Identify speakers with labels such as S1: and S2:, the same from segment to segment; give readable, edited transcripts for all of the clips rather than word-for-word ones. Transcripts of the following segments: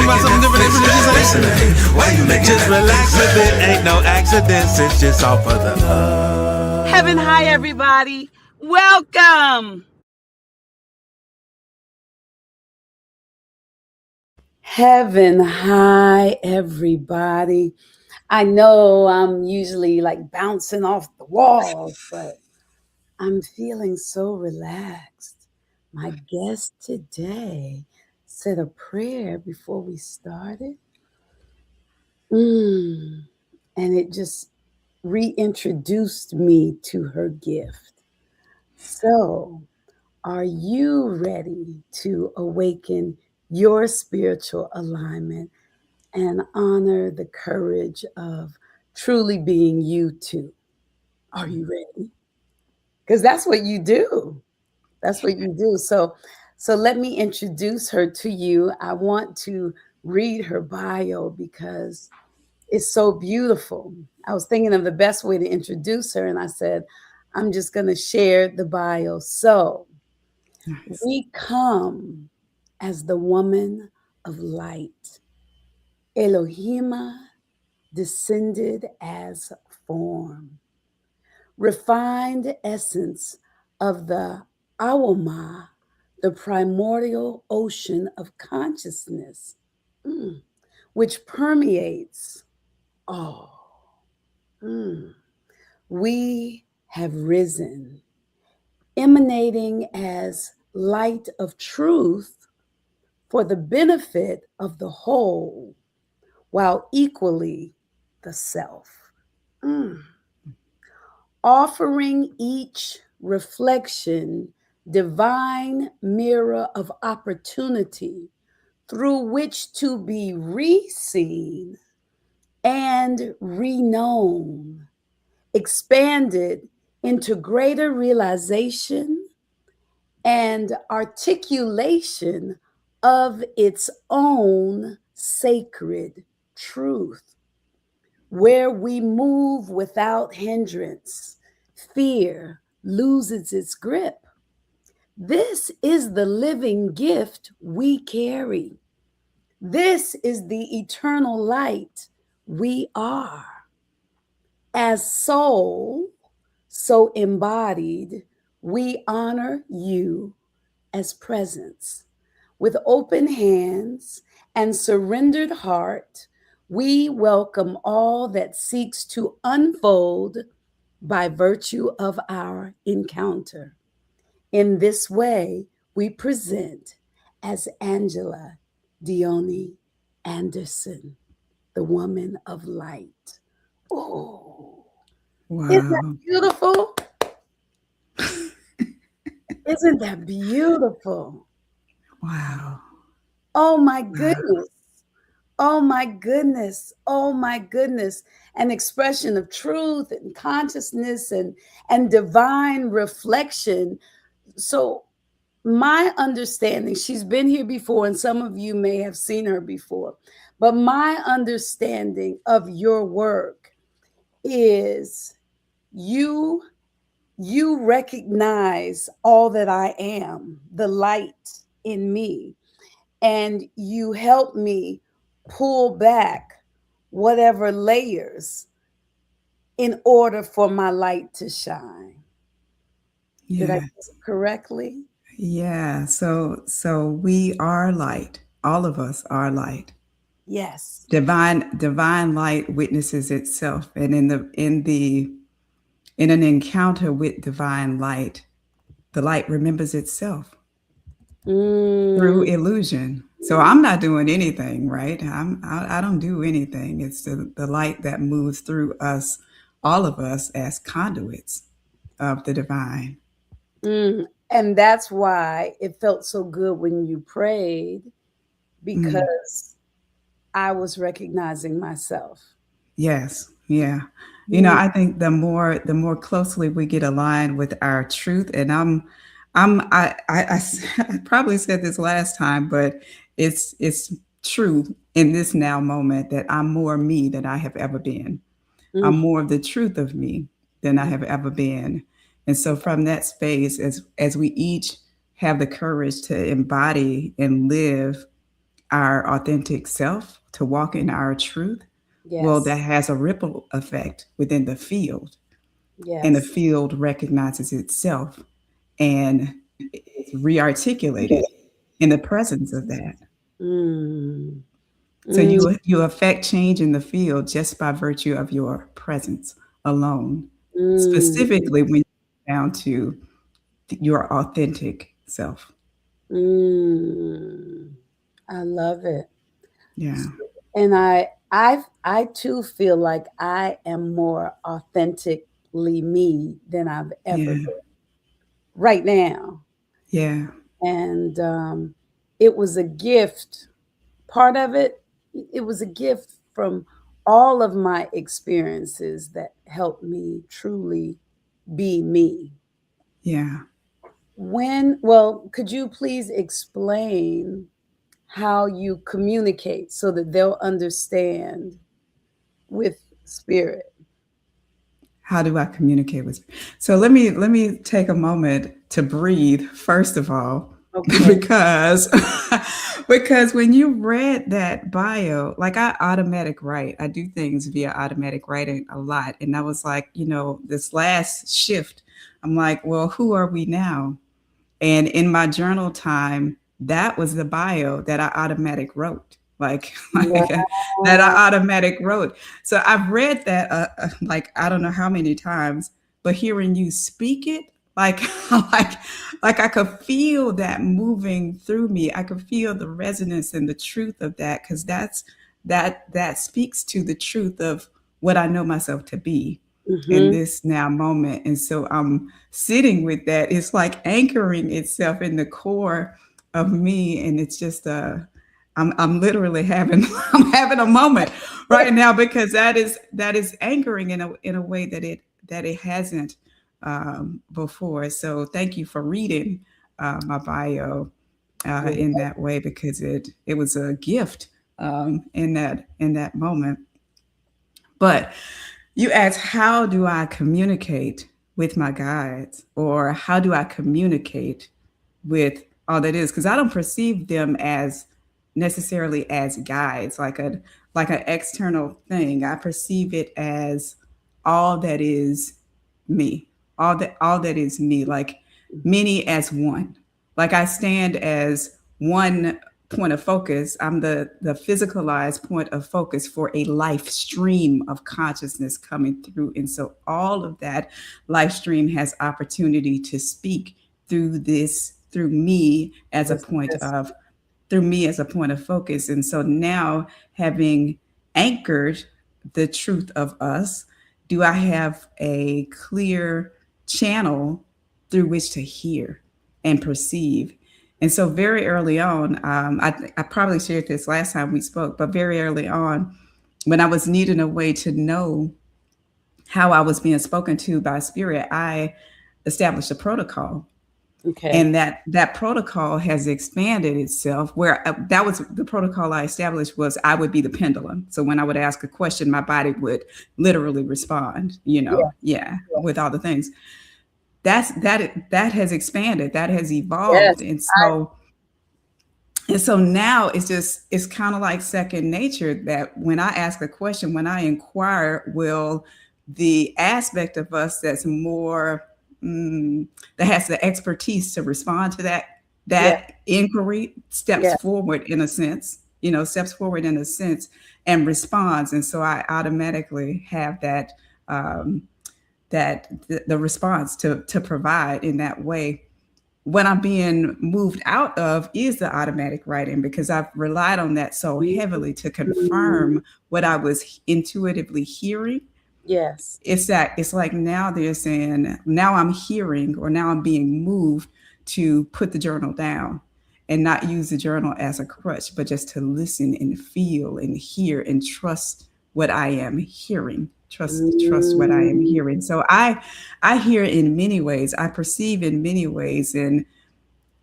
S1: about something different than what you say? Why you making just relax a bit, ain't no accidents, it's just all for the love.
S2: Heaven high, everybody. Welcome. Heaven high, everybody. I know I'm usually like bouncing off the walls, but I'm feeling so relaxed. My guest today said a prayer before we started. And it just reintroduced me to her gift. So, are you ready to awaken your spiritual alignment and honor the courage of truly being you too? Are you ready? Because that's what you do. That's what you do. So let me introduce her to you. I want to read her bio because it's so beautiful. I was thinking of the best way to introduce her, and I said, I'm just going to share the bio. So we come as the woman of light. Elohima descended as form, refined essence of the Awama, the primordial ocean of consciousness, which permeates all. We have risen, emanating as light of truth for the benefit of the whole, while equally the self. Offering each reflection divine mirror of opportunity through which to be re-seen and reknown, expanded into greater realization and articulation of its own sacred truth, where we move without hindrance, fear loses its grip. This is the living gift we carry. This is the eternal light we are. As soul, so embodied, we honor you as presence. With open hands and surrendered heart, we welcome all that seeks to unfold by virtue of our encounter. In this way, we present as Angela Dione Anderson, the woman of light. Oh, wow. Isn't that beautiful? Isn't that beautiful?
S3: Wow.
S2: Oh my goodness. Oh my goodness. Oh my goodness. An expression of truth and consciousness and divine reflection. So my understanding, she's been here before, and some of you may have seen her before, but my understanding of your work is you recognize all that I am, the light in me, and you help me pull back whatever layers in order for my light to shine. Yeah. Did I get it correctly?
S3: Yeah. So we are light. All of us are light.
S2: Yes.
S3: Divine light witnesses itself, and in an encounter with divine light, the light remembers itself through illusion. So I'm not doing anything, right? I don't do anything. It's the light that moves through us, all of us, as conduits of the divine.
S2: And that's why it felt so good when you prayed, because I was recognizing myself.
S3: Yes. Yeah. You know, I think the more closely we get aligned with our truth, and I probably said this last time, but it's true in this now moment that I'm more me than I have ever been. I'm more of the truth of me than I have ever been. And so from that space, as we each have the courage to embody and live our authentic self, to walk in our truth, well, that
S2: Yes.
S3: has a ripple effect within the field, and the
S2: Yes.
S3: field recognizes itself and is rearticulated in the presence of that.
S2: Mm.
S3: So
S2: Mm.
S3: you affect change in the field just by virtue of your presence alone,
S2: Mm.
S3: specifically when you're down to your authentic self.
S2: Mm. I love it.
S3: Yeah,
S2: And I too feel like I am more authentically me than I've ever
S3: yeah,
S2: been right now.
S3: yeah,
S2: And it was a gift. Part of it, it was a gift from all of my experiences that helped me truly be me.
S3: yeah.
S2: Well, could you please explain how you communicate so that they'll understand with spirit?
S3: How do I communicate with? So let me take a moment to breathe first of all,
S2: Okay.
S3: because because when you read that bio, like I automatic write, I do things via automatic writing a lot, and I was like, this last shift, I'm like, well, who are we now? And in my journal time, that was the bio that I automatic wrote. Like, like that
S2: Wow.
S3: I automatic wrote. So I've read that like I don't know how many times, but hearing you speak it, like like like I could feel that moving through me. I could feel the resonance and the truth of that, because that speaks to the truth of what I know myself to be in
S2: Mhm.
S3: this now moment. And so I'm sitting with that. It's like anchoring itself in the core of me. And it's just I'm literally having I'm having a moment right now, because that is anchoring in a way that it hasn't before. So thank you for reading my bio
S2: You're
S3: in that way, because it was a gift in that moment. But you asked, how do I communicate with my guides, or how do I communicate with all that is? Because I don't perceive them as necessarily as guides, like an external thing. I perceive it as all that is me, all that is me, like many as one. Like I stand as one point of focus. I'm the physicalized point of focus for a life stream of consciousness coming through. And so all of that life stream has opportunity to speak through me as a
S2: this,
S3: point
S2: this.
S3: of through me as a point of focus. And so now, having anchored the truth of us, do I have a clear channel through which to hear and perceive? And so, very early on, I probably shared this last time we spoke, but very early on, when I was needing a way to know how I was being spoken to by spirit, I established a protocol.
S2: Okay.
S3: And that protocol has expanded itself, where that was the protocol I established. Was I would be the pendulum. So when I would ask a question, my body would literally respond,
S2: Yeah.
S3: yeah,
S2: Yeah.
S3: with all the things. That has expanded, that has
S2: Yes.
S3: evolved. And so now it's kind of like second nature, that when I ask a question, when I inquire, will the aspect of us that's more mm, that has the expertise to respond to
S2: Yeah.
S3: that inquiry steps
S2: Yeah.
S3: forward in a sense, steps forward in a sense and responds. And so I automatically have um, the response to provide in that way. What I'm being moved out of is the automatic writing, because I've relied on that so heavily to
S2: Mhm.
S3: confirm what I was intuitively hearing.
S2: Yes.
S3: It's like now they're saying, now I'm hearing, or now I'm being moved to put the journal down and not use the journal as a crutch, but just to listen and feel and hear and trust what I am hearing. Trust what I am
S2: Mm.
S3: hearing. So I hear in many ways, I perceive in many ways, and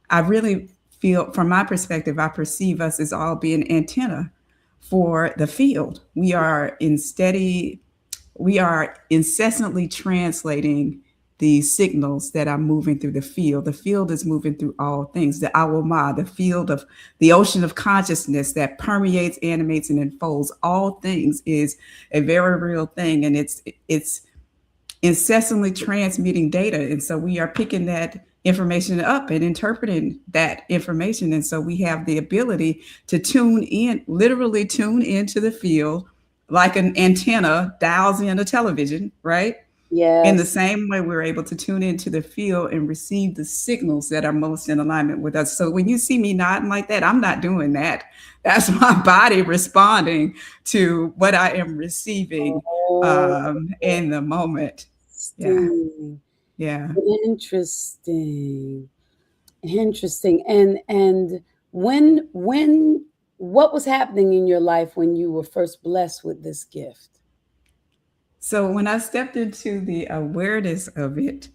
S3: I really feel, from my perspective, I perceive us as all being antenna for the field. We are incessantly translating the signals that are moving through the field. The field is moving through all things. The awama, the field of the ocean of consciousness that permeates, animates, and unfolds all things is a very real thing, and it's incessantly transmitting data. And so we are picking that information up and interpreting that information. And so we have the ability to tune in, literally tune into the field like an antenna dials in a television, right? In the
S2: Yes.
S3: same way, we're able to tune into the field and receive the signals that are most in alignment with us. So when you see me nodding like that, I'm not doing that. That's my body responding to what I am receiving
S2: Oh,
S3: in the moment. Yeah,
S2: interesting.
S3: yeah.
S2: Interesting. Interesting. And when what was happening in your life when you were first blessed with this gift?
S3: So when I stepped into the awareness of it,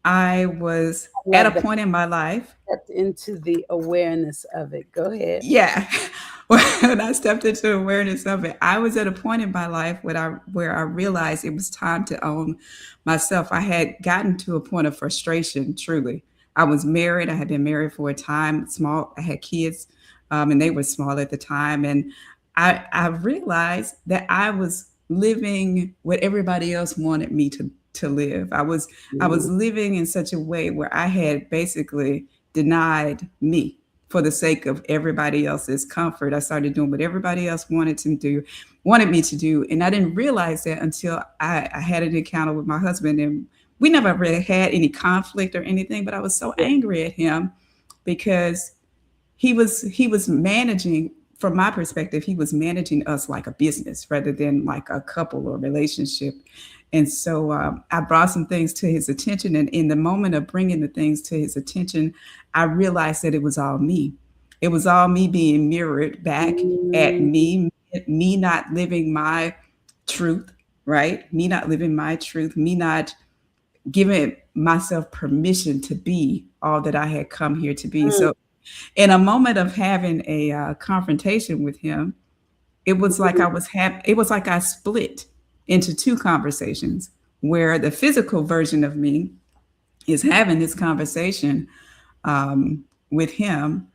S3: I was
S2: I
S3: at a
S2: love that.
S3: point in my life.
S2: Stepped into the awareness of it. Go ahead.
S3: Yeah. When I stepped into awareness of it, I was at a point in my life where I realized it was time to own myself. I had gotten to a point of frustration, truly. I was married. I had been married for a time, small. I had kids, and they were small at the time. And I realized that I was living what everybody else wanted me to live. I was living in such a way where I had basically denied me for the sake of everybody else's comfort. I started doing what everybody else wanted me to do. And I didn't realize that until I had an encounter with my husband. And we never really had any conflict or anything, but I was so angry at him because he was managing, from my perspective, he was managing us like a business rather than like a couple or relationship. And so I brought some things to his attention. And in the moment of bringing the things to his attention, I realized that it was all me. It was all me being mirrored back at
S2: Mm,
S3: me not living my truth, right? Me not living my truth, me not giving myself permission to be all that I had come here to be.
S2: mm,
S3: So, in a moment of having a confrontation with him, it was like I split into two conversations where the physical version of me is having this conversation with him,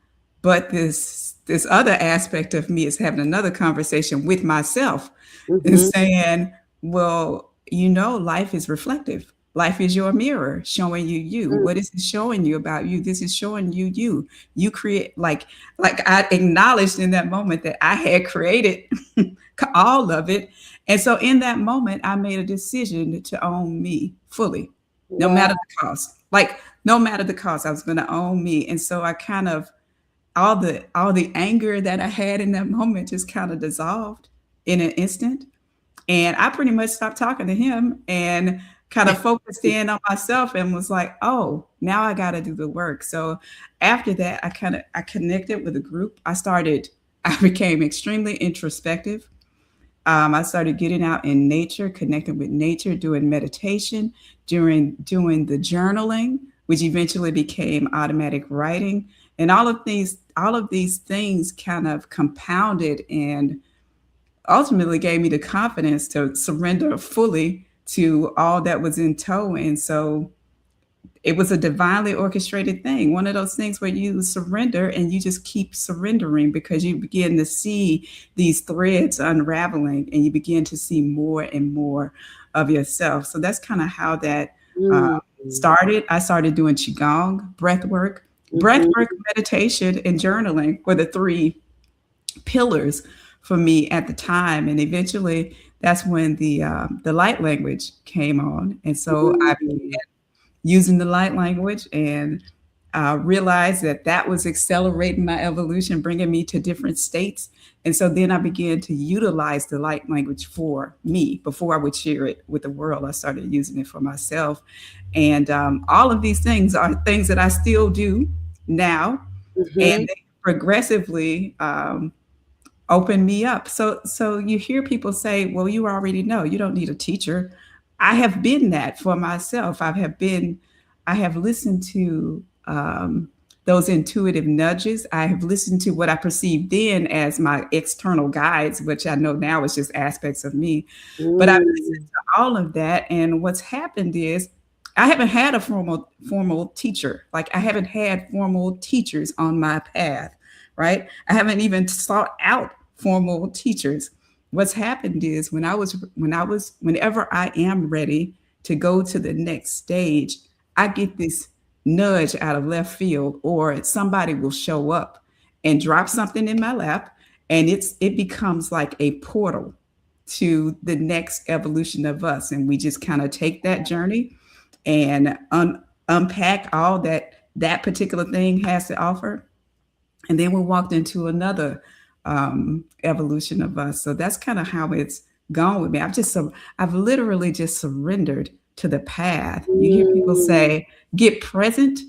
S3: but this other aspect of me is having another conversation with myself and
S2: mhm.
S3: saying, well, life is reflective. Life is your mirror showing you you.
S2: Mm,
S3: What is it showing you about you? This is showing you you. You create, like I acknowledged in that moment that I had created all of it. And so in that moment, I made a decision to own me fully, no
S2: wow.
S3: matter the cost. Like no matter the cost, I was going to own me. And so I kind of, all the anger that I had in that moment just kind of dissolved in an instant. And I pretty much stopped talking to him and kind of focused in on myself and was like, oh, now I got to do the work. So after that, I connected with a group. I became extremely introspective. I started getting out in nature, connecting with nature, doing meditation, doing the journaling, which eventually became automatic writing. And all of these things kind of compounded and ultimately gave me the confidence to surrender fully to all that was in tow. And so it was a divinely orchestrated thing. One of those things where you surrender and you just keep surrendering because you begin to see these threads unraveling and you begin to see more and more of yourself. So that's kind of how that uh,
S2: Mm,
S3: started. I started doing Qigong, breath work. Breath
S2: mhm,
S3: work, meditation, and journaling were the three pillars for me at the time. And eventually, that's when the light language came on. And so I
S2: mm,
S3: using the light language and realized that that was accelerating my evolution, bringing me to different states. And so then I began to utilize the light language for me before I would share it with the world. I started using it for myself. And all of these things are things that I still do now. And
S2: mhm.
S3: they progressively open me up. So you hear people say, well, you already know, you don't need a teacher. I have been that for myself. I have listened to those intuitive nudges. I have listened to what I perceived then as my external guides, which I know now is just aspects of me. But I've listened
S2: Mm,
S3: to all of that. And what's happened is I haven't had a formal teacher. Like I haven't had formal teachers on my path, right? I haven't even sought out formal teachers. What's happened is whenever I am ready to go to the next stage, I get this nudge out of left field, or somebody will show up and drop something in my lap, and it becomes like a portal to the next evolution of us, and we just kind of take that journey and unpack all that particular thing has to offer, and then we walked into another evolution of us. So that's kind of how it's gone with me. I've literally just surrendered to the path. You hear people
S2: Mm,
S3: say, "Get present,"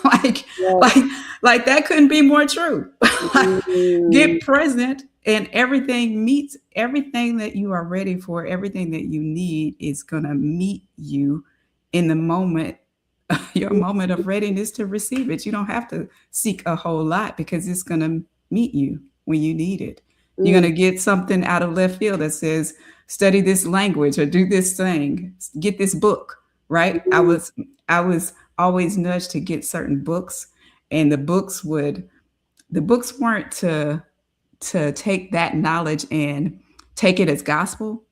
S3: like
S2: yes.
S3: like like that couldn't be more true. Like,
S2: Mm,
S3: get present, and everything meets everything that you are ready for. Everything that you need is gonna meet you in the moment, your moment of readiness to receive it. You don't have to seek a whole lot because it's going to meet you when you need it. You're
S2: mm,
S3: going to get something out of left field that says, study this language or do this thing, get this book, right?
S2: mm,
S3: I was always nudged to get certain books, and the books weren't to take that knowledge and take it as gospel.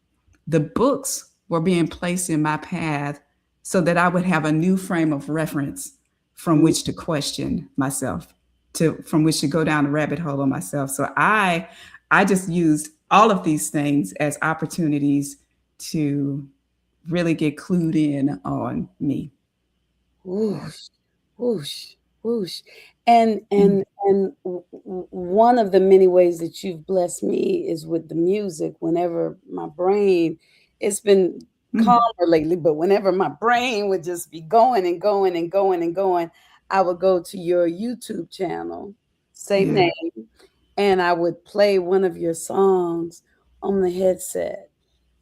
S3: The books were being placed in my path so that I would have a new frame of reference from
S2: mm.
S3: which to question myself, to from which to go down the rabbit hole on myself. So I just used all of these things as opportunities to really get clued in on me.
S2: Whoosh, whoosh, whoosh. And
S3: Mm,
S2: and and one of the many ways that you've blessed me is with the music. Whenever my brain, it's been calmer
S3: mm,
S2: lately, but whenever my brain would just be going and going and going and going, I would go to your YouTube channel, same
S3: yeah.
S2: name, and I would play one of your songs on the headset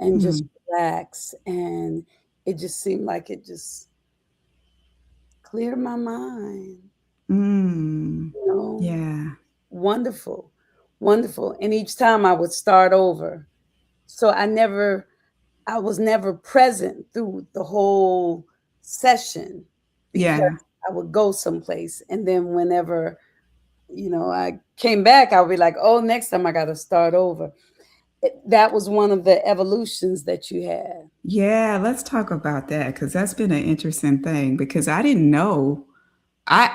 S2: and just
S3: Mm,
S2: relax. And it just seemed like it just cleared my mind,
S3: mm,
S2: you know?
S3: yeah.
S2: Wonderful, wonderful. And each time I would start over. So I was never present through the whole session because
S3: Yeah.
S2: I would go someplace. And then whenever, I came back, I would be like, oh, next time I got to start over. That was one of the evolutions that you had.
S3: Yeah, let's talk about that because that's been an interesting thing because I didn't know I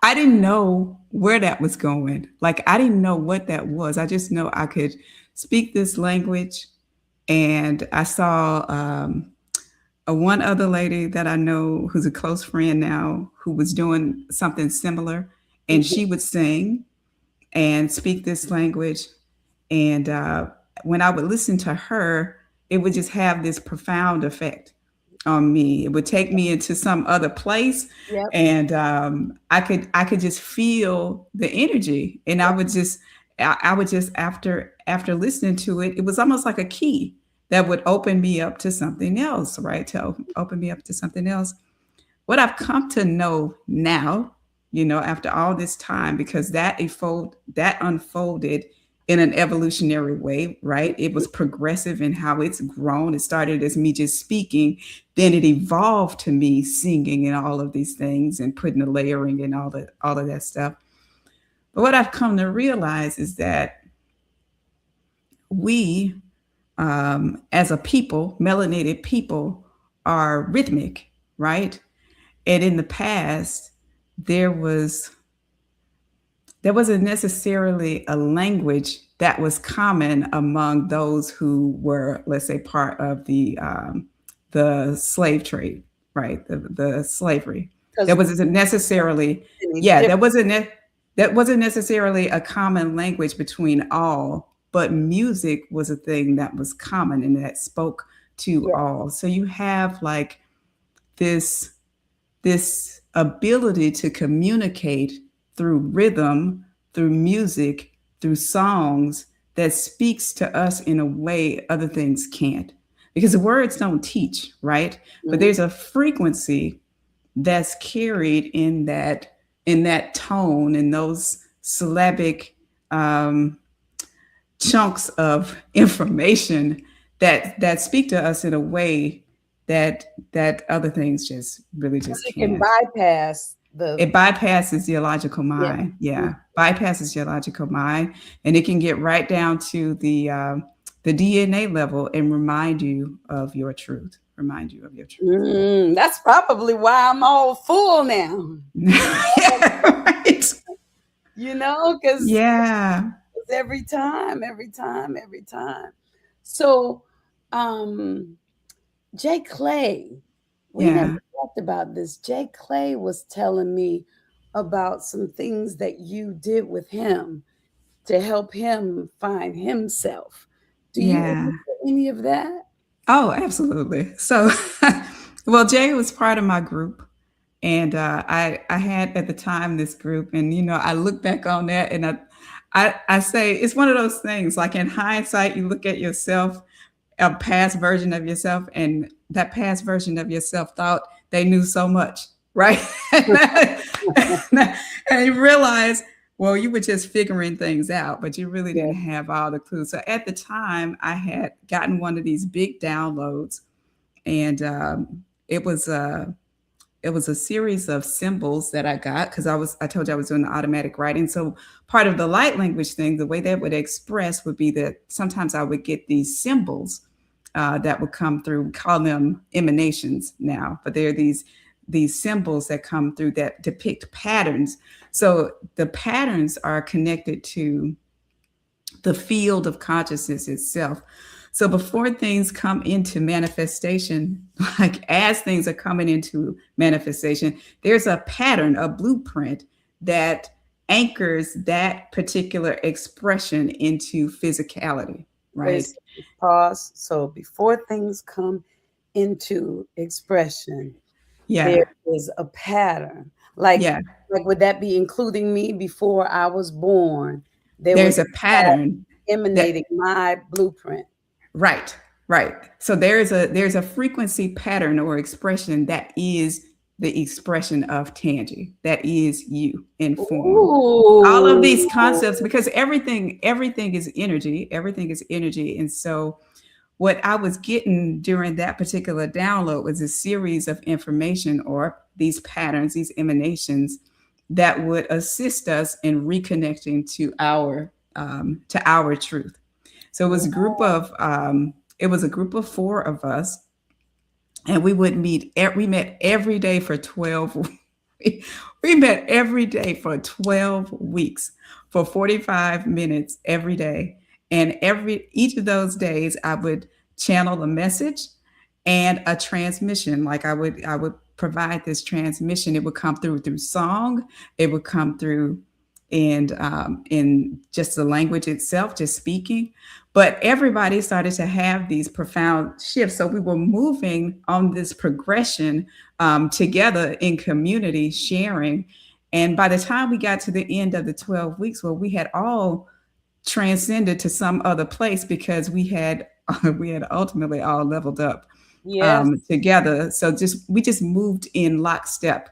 S3: I didn't know where that was going. Like I didn't know what that was. I just know I could speak this language, and I saw a one other lady that I know who's a close friend now who was doing something similar, and
S2: Mhm.
S3: she would sing and speak this language. And when I would listen to her, it would just have this profound effect on me. It would take me into some other place,
S2: Yep.
S3: and I could just feel the energy, and I would just after listening to it, it was almost like a key that would open me up to something else, right? To open me up to something else. What I've come to know now, after all this time, because that unfolded in an evolutionary way, right? It was progressive in how it's grown. It started as me just speaking, then it evolved to me singing and all of these things and putting the layering and all of that stuff. But what I've come to realize is that we, as a people, melanated people, are rhythmic, right? And in the past, there was there wasn't necessarily a language that was common among those who were, let's say, part of the slave trade, right? The slavery.
S2: Because
S3: There wasn't necessarily,
S2: it's
S3: yeah,
S2: different.
S3: that wasn't necessarily a common language between all, but music was a thing that was common and that spoke to
S2: Yeah.
S3: all. So you have like this this ability to communicate through rhythm, through music, through songs that speaks to us in a way other things can't. Because the words don't teach, right? But
S2: Mhm.
S3: there's a frequency that's carried in that tone and those syllabic um, chunks of information that speak to us in a way that other things just really just
S2: It can
S3: can't.
S2: bypass the
S3: It bypasses your logical
S2: yeah.
S3: mind. Yeah, bypasses your logical mind, and it can get right down to the DNA level and remind you of your truth. Remind you of your truth.
S2: That's probably why I'm all full now.
S3: Yeah, right.
S2: Because
S3: Yeah,
S2: every time. So, um, Jay Clay, we never
S3: yeah,
S2: talked about this. Jay Clay was telling me about some things that you did with him to help him find himself. Do you
S3: yeah.
S2: remember any of that?
S3: Oh, absolutely. So, well, Jay was part of my group, and I had at the time this group, and I look back on that, and I say it's one of those things. Like in hindsight, you look at yourself, a past version of yourself, and that past version of yourself thought they knew so much, right? And you realize, well, you were just figuring things out, but you really
S2: Yeah.
S3: didn't have all the clues. So at the time, I had gotten one of these big downloads, and it was a series of symbols that I got because I told you I was doing the automatic writing. So part of the light language thing, the way that would express would be that sometimes I would get these symbols that would come through. We call them emanations now, but they're these symbols that come through that depict patterns. So the patterns are connected to the field of consciousness itself. So before things come into manifestation, like as things are coming into manifestation, there's a pattern, a blueprint that anchors that particular expression into physicality,
S2: Wait a
S3: right?
S2: second, pause. So before things come into expression,
S3: Yeah.
S2: there is a pattern. Like,
S3: Yeah.
S2: would that be including me before I was born? There was
S3: There's
S2: a
S3: a pattern
S2: pattern
S3: that
S2: emanating my blueprint.
S3: right, right. So there's a frequency pattern or expression that is the expression of Tangi. That is you in form. All of these
S2: Ooh.
S3: concepts, because everything is energy. Everything is energy. And so what I was getting during that particular download was a series of information or these patterns, these emanations that would assist us in reconnecting to our truth. So it was a group of four of us, and we would meet. We met every day for 12. We met every day for 12 weeks for 45 minutes every day, and each of those days I would channel a message and a transmission. Like I would provide this transmission. It would come through song. It would come through in just the language itself, just speaking. But everybody started to have these profound shifts. So we were moving on this progression together in community, sharing. And by the time we got to the end of the 12 weeks, well, we had all transcended to some other place because we had ultimately all leveled up
S2: Yes.
S3: together. So we just moved in lockstep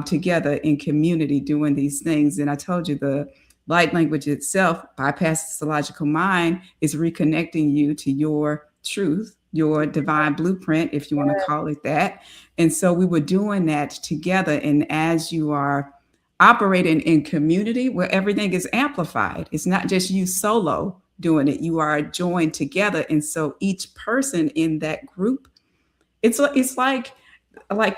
S3: together in community doing these things. And I told you the light language itself bypasses the logical mind, is reconnecting you to your truth, your divine blueprint, if you want to call it that. And so we were doing that together. And as you are operating in community where everything is amplified, it's not just you solo doing it, you are joined together. And so each person in that group, it's like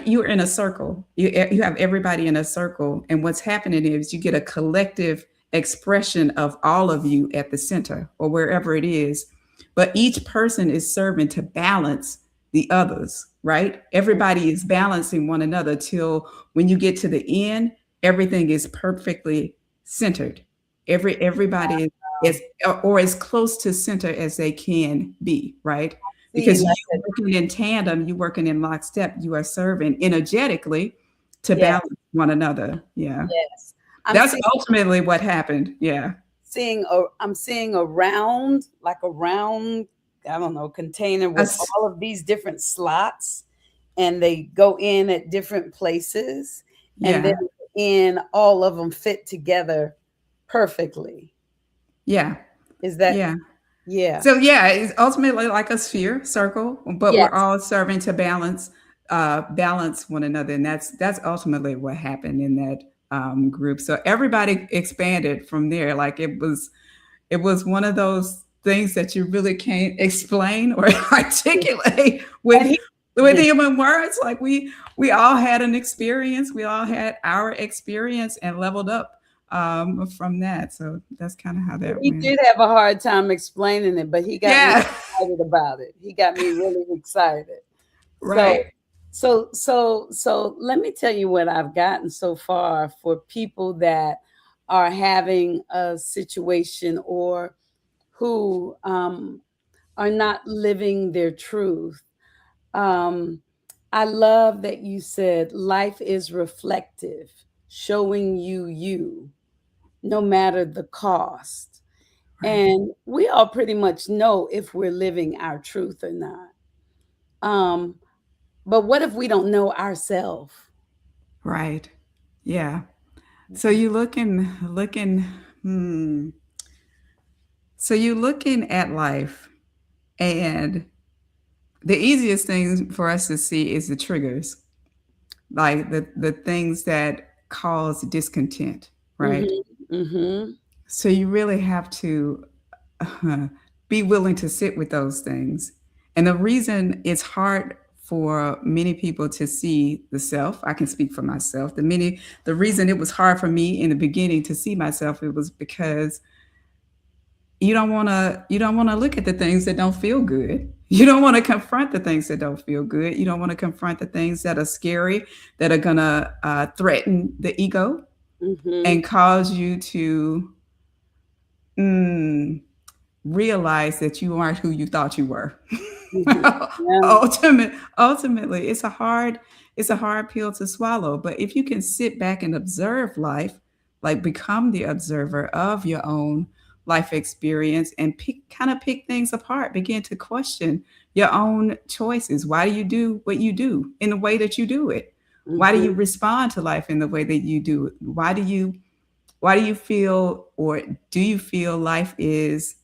S3: you're in a circle. You have everybody in a circle, and what's happening is you get a collective expression of all of you at the center or wherever it is. But each person is serving to balance the others, right? Everybody is balancing one another till when you get to the end, everything is perfectly centered. Everybody is or as close to center as they can be, right?
S2: See,
S3: Because you
S2: like
S3: working in tandem, you working in lockstep, you are serving energetically to
S2: yeah,
S3: balance one another. Yeah.
S2: yes. I'm
S3: That's
S2: seeing
S3: ultimately what happened. Yeah.
S2: I'm seeing a round, like a round, I don't know, container with
S3: Us-
S2: all of these different slots, and they go in at different places, and then
S3: yeah.
S2: in all of them fit together perfectly.
S3: Yeah.
S2: Is that
S3: Yeah.
S2: Yeah.
S3: So yeah, it's ultimately like a sphere circle, but we're
S2: Yes.
S3: all serving to balance one another, and that's ultimately what happened in that group. So everybody expanded from there. Like it was one of those things that you really can't explain or articulate
S2: And
S3: with
S2: he,
S3: human words. Like we all had an experience, we all had our experience and leveled up from that. So that's kind of how that
S2: he
S3: went.
S2: did have a hard time explaining it, but he got me
S3: Yeah.
S2: excited about it. He got me really excited. So,
S3: Right.
S2: so let me tell you what I've gotten so far for people that are having a situation or who are not living their truth. Um, I love that you said life is reflective, showing you you, no matter the cost.
S3: Right.
S2: And we all pretty much know if we're living our truth or not. Um, but what if we don't know ourselves?
S3: Right. Yeah. So you looking hmm. So you looking at life, and the easiest thing for us to see is the triggers, like the things that cause discontent, right?
S2: Mhm, mhm,
S3: So you really have to be willing to sit with those things. And the reason it's hard for many people to see the self, I can speak for myself. The reason it was hard for me in the beginning to see myself, it was because you don't want to look at the things that don't feel good. You don't want to confront the things that don't feel good. You don't want to confront the things that are scary, that are gonna threaten the ego
S2: mhm,
S3: and cause you to mm, realize that you aren't who you thought you were.
S2: mhm. Yeah.
S3: Ultimately, it's a hard pill to swallow. But if you can sit back and observe life, like become the observer of your own life experience and pick things apart, begin to question your own choices. Why do you do what you do in the way that you do it? Why do you
S2: Mhm,
S3: respond to life in the way that you do it? Why do you feel, or do you feel life is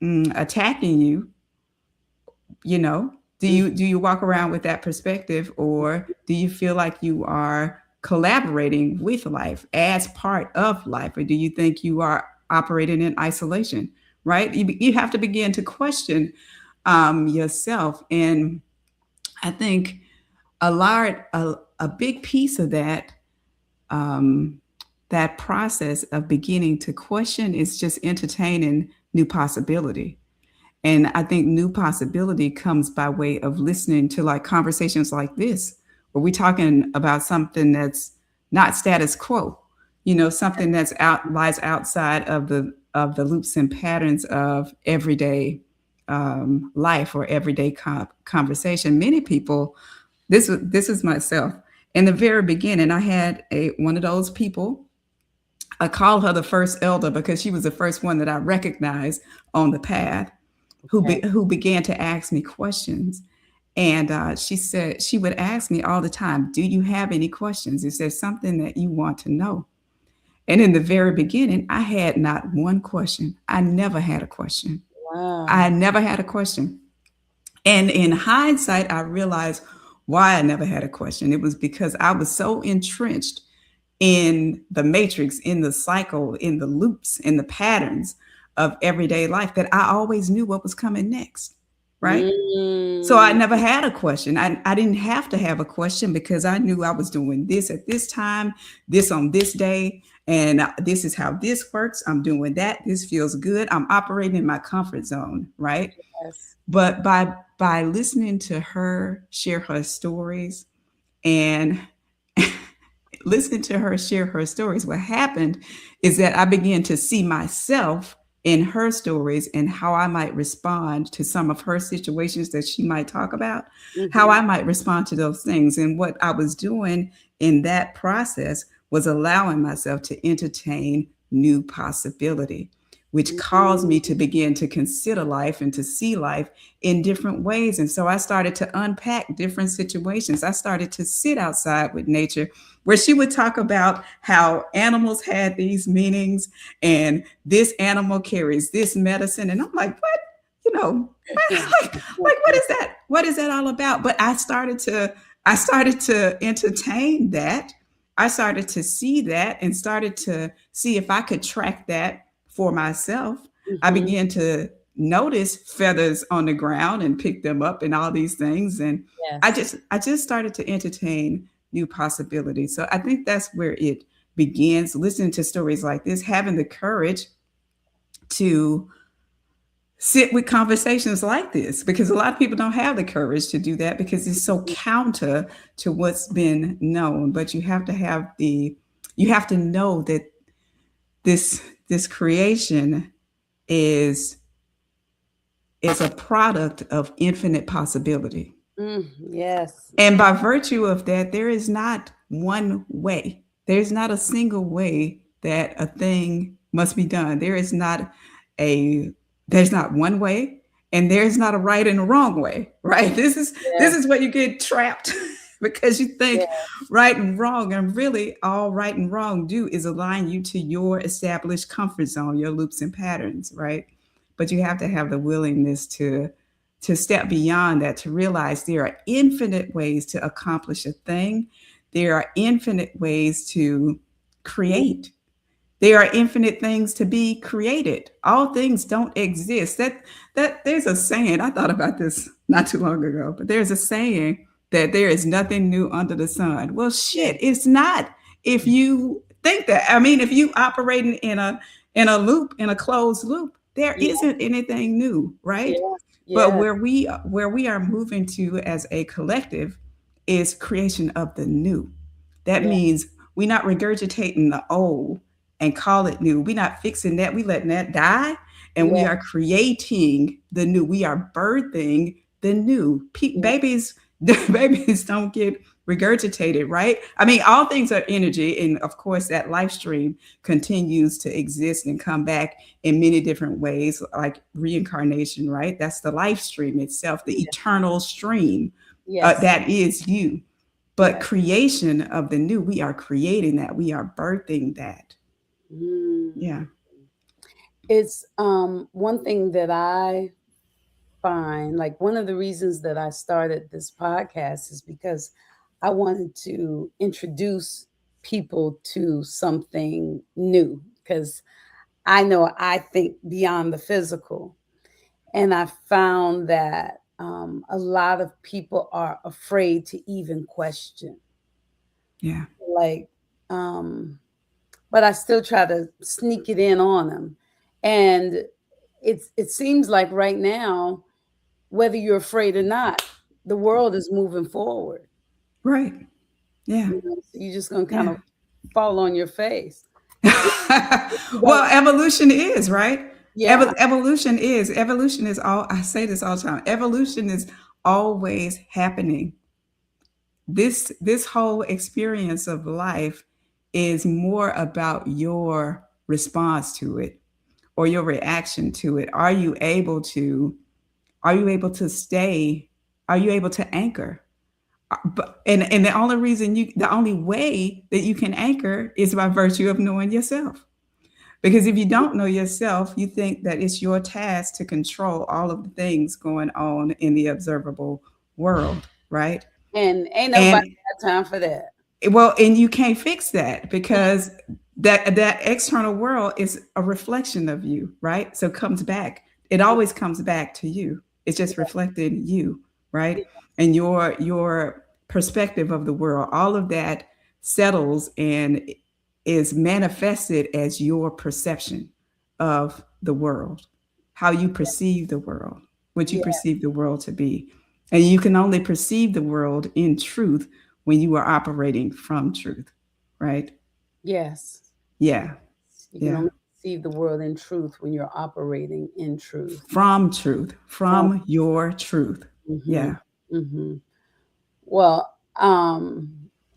S3: attacking you? You know, do
S2: mhm,
S3: you walk around with that perspective, or do you feel like you are collaborating with life as part of life, or do you think you are operating in isolation? Right? You have to begin to question yourself, and I think a big piece of um, that process of beginning to question is just entertaining new possibility. And I think new possibility comes by way of listening to like conversations like this, where we're talking about something that's not status quo, something that's lies outside of the loops and patterns of everyday life or everyday conversation. Many people, this is myself. In the very beginning, I had one of those people. I call her the first elder because she was the first one that I recognized on the path
S2: okay.
S3: who began to ask me questions. And she said she would ask me all the time, "Do you have any questions? Is there something that you want to know?" And in the very beginning, I had not one question. I never had a question. I
S2: Wow.
S3: never had a question. And in hindsight, I realized why I never had a question. It was because I was so entrenched in the matrix, in the cycle, in the loops, in the patterns of everyday life that I always knew what was coming next. Right. So I
S2: Mm,
S3: never had a question. I didn't have to have a question because I knew I was doing this at this time, this on this day, and this is how this works. I'm doing that. This feels good. I'm operating in my comfort zone, right?
S2: yes.
S3: But by listening to her share her stories and listening to her share her stories, what happened is that I began to see myself in her stories and how I might respond to some of her situations that she might talk about, how
S2: Mhm,
S3: I might respond to those things. And what I was doing in that process was allowing myself to entertain new possibility, which caused me to
S2: mhm,
S3: begin to consider life and to see life in different ways. And so I started to unpack different situations. I started to sit outside with nature, where she would talk about how animals had these meanings and this animal carries this medicine. And I'm like, what? like what is that? What is that all about? But I started to entertain that. I started to see that and started to see if I could track that for myself. I
S2: Mhm.
S3: began to notice feathers on the ground and pick them up and all these things. And
S2: Yes.
S3: I just started to entertain new possibilities. So I think that's where it begins, listening to stories like this, having the courage to sit with conversations like this, because a lot of people don't have the courage to do that because it's so counter to what's been known. But you have to know that this creation is a product of infinite possibility.
S2: Yes.
S3: And by virtue of that, there is not one way. There's not a single way that a thing must be done. A there's not one way, and there's not a right and a wrong way, right? This
S2: Yes.
S3: is where you get trapped because you think
S2: Yes.
S3: right and wrong, and really all right and wrong do is align you to your established comfort zone, your loops and patterns, right? But you have to have the willingness to step beyond that, to realize there are infinite ways to accomplish a thing. There are infinite ways to create. There are infinite things to be created. All things don't exist. That there's a saying. I thought about this not too long ago, but there's a saying that there is nothing new under the sun. Well,
S2: Yes.
S3: shit, it's not. If you think that, I mean, if you operating in a loop, in a closed loop, there
S2: Yes.
S3: isn't anything new, right?
S2: Yes.
S3: But
S2: Yes.
S3: where we are moving to as a collective is creation of the new. That
S2: Yes.
S3: means we're not regurgitating the old and call it new. We're not fixing that. We letting that die, and we
S2: Yes.
S3: are creating the new. We are birthing the new.
S2: Yes.
S3: Babies, babies don't get regurgitated, right? I mean, all things are energy, and of course, that life stream continues to exist and come back in many different ways, like reincarnation, right? That's the life stream itself, the
S2: Yes.
S3: eternal stream
S2: Yes.
S3: that is you. But
S2: Yes.
S3: creation of the new, we are creating that, we are birthing that.
S2: Mm.
S3: Yeah.
S2: It's one thing that I find, like one of the reasons that I started this podcast is because I wanted to introduce people to something new, because I know I think beyond the physical. And I found that a lot of people are afraid to even question.
S3: Yeah.
S2: Like, um, but I still try to sneak it in on them. And it seems like right now, whether you're afraid or not, the world is moving forward.
S3: Right. Yeah.
S2: You know, so you're just gonna kind
S3: Yeah.
S2: of fall on your face. If you
S3: Well,
S2: don't,
S3: evolution is, right?
S2: yeah,
S3: Evolution is all, I say this all the time. Evolution is always happening. This whole experience of life is more about your response to it or your reaction to it. Are you able to stay? Are you able to anchor? But and the only way that you can anchor is by virtue of knowing yourself. Because if you don't know yourself, you think that it's your task to control all of the things going on in the observable world, right?
S2: and ain't nobody
S3: And
S2: got time for that.
S3: well, and you can't fix that because that external world is a reflection of you, right? So it comes back. It always comes back to you. It's just reflecting you, right? And your perspective of the world. All of that settles and is manifested as your perception of the world, how you perceive the world, what you
S2: Yeah.
S3: perceive the world to be. And you can only perceive the world in truth when you are operating from truth, right?
S2: Yes.
S3: Yeah,
S2: You can
S3: yeah.
S2: only see the world in truth when you're operating in truth.
S3: From truth,
S2: From
S3: from your truth.
S2: hmm
S3: Yeah,
S2: hmm Well,